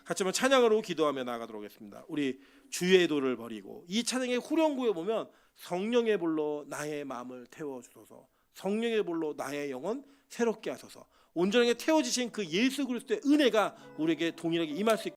Speaker 1: 같이 한번 찬양으로 기도하며 나아가도록 하겠습니다. 우리 주의 도를 버리고, 이 찬양의 후렴구에 보면 성령의 불로 나의 마음을 태워주소서, 성령의 불로 나의 영혼 새롭게 하소서, 온전하게 태워지신 그 예수 그리스도의 은혜가 우리에게 동일하게 임할 수 있게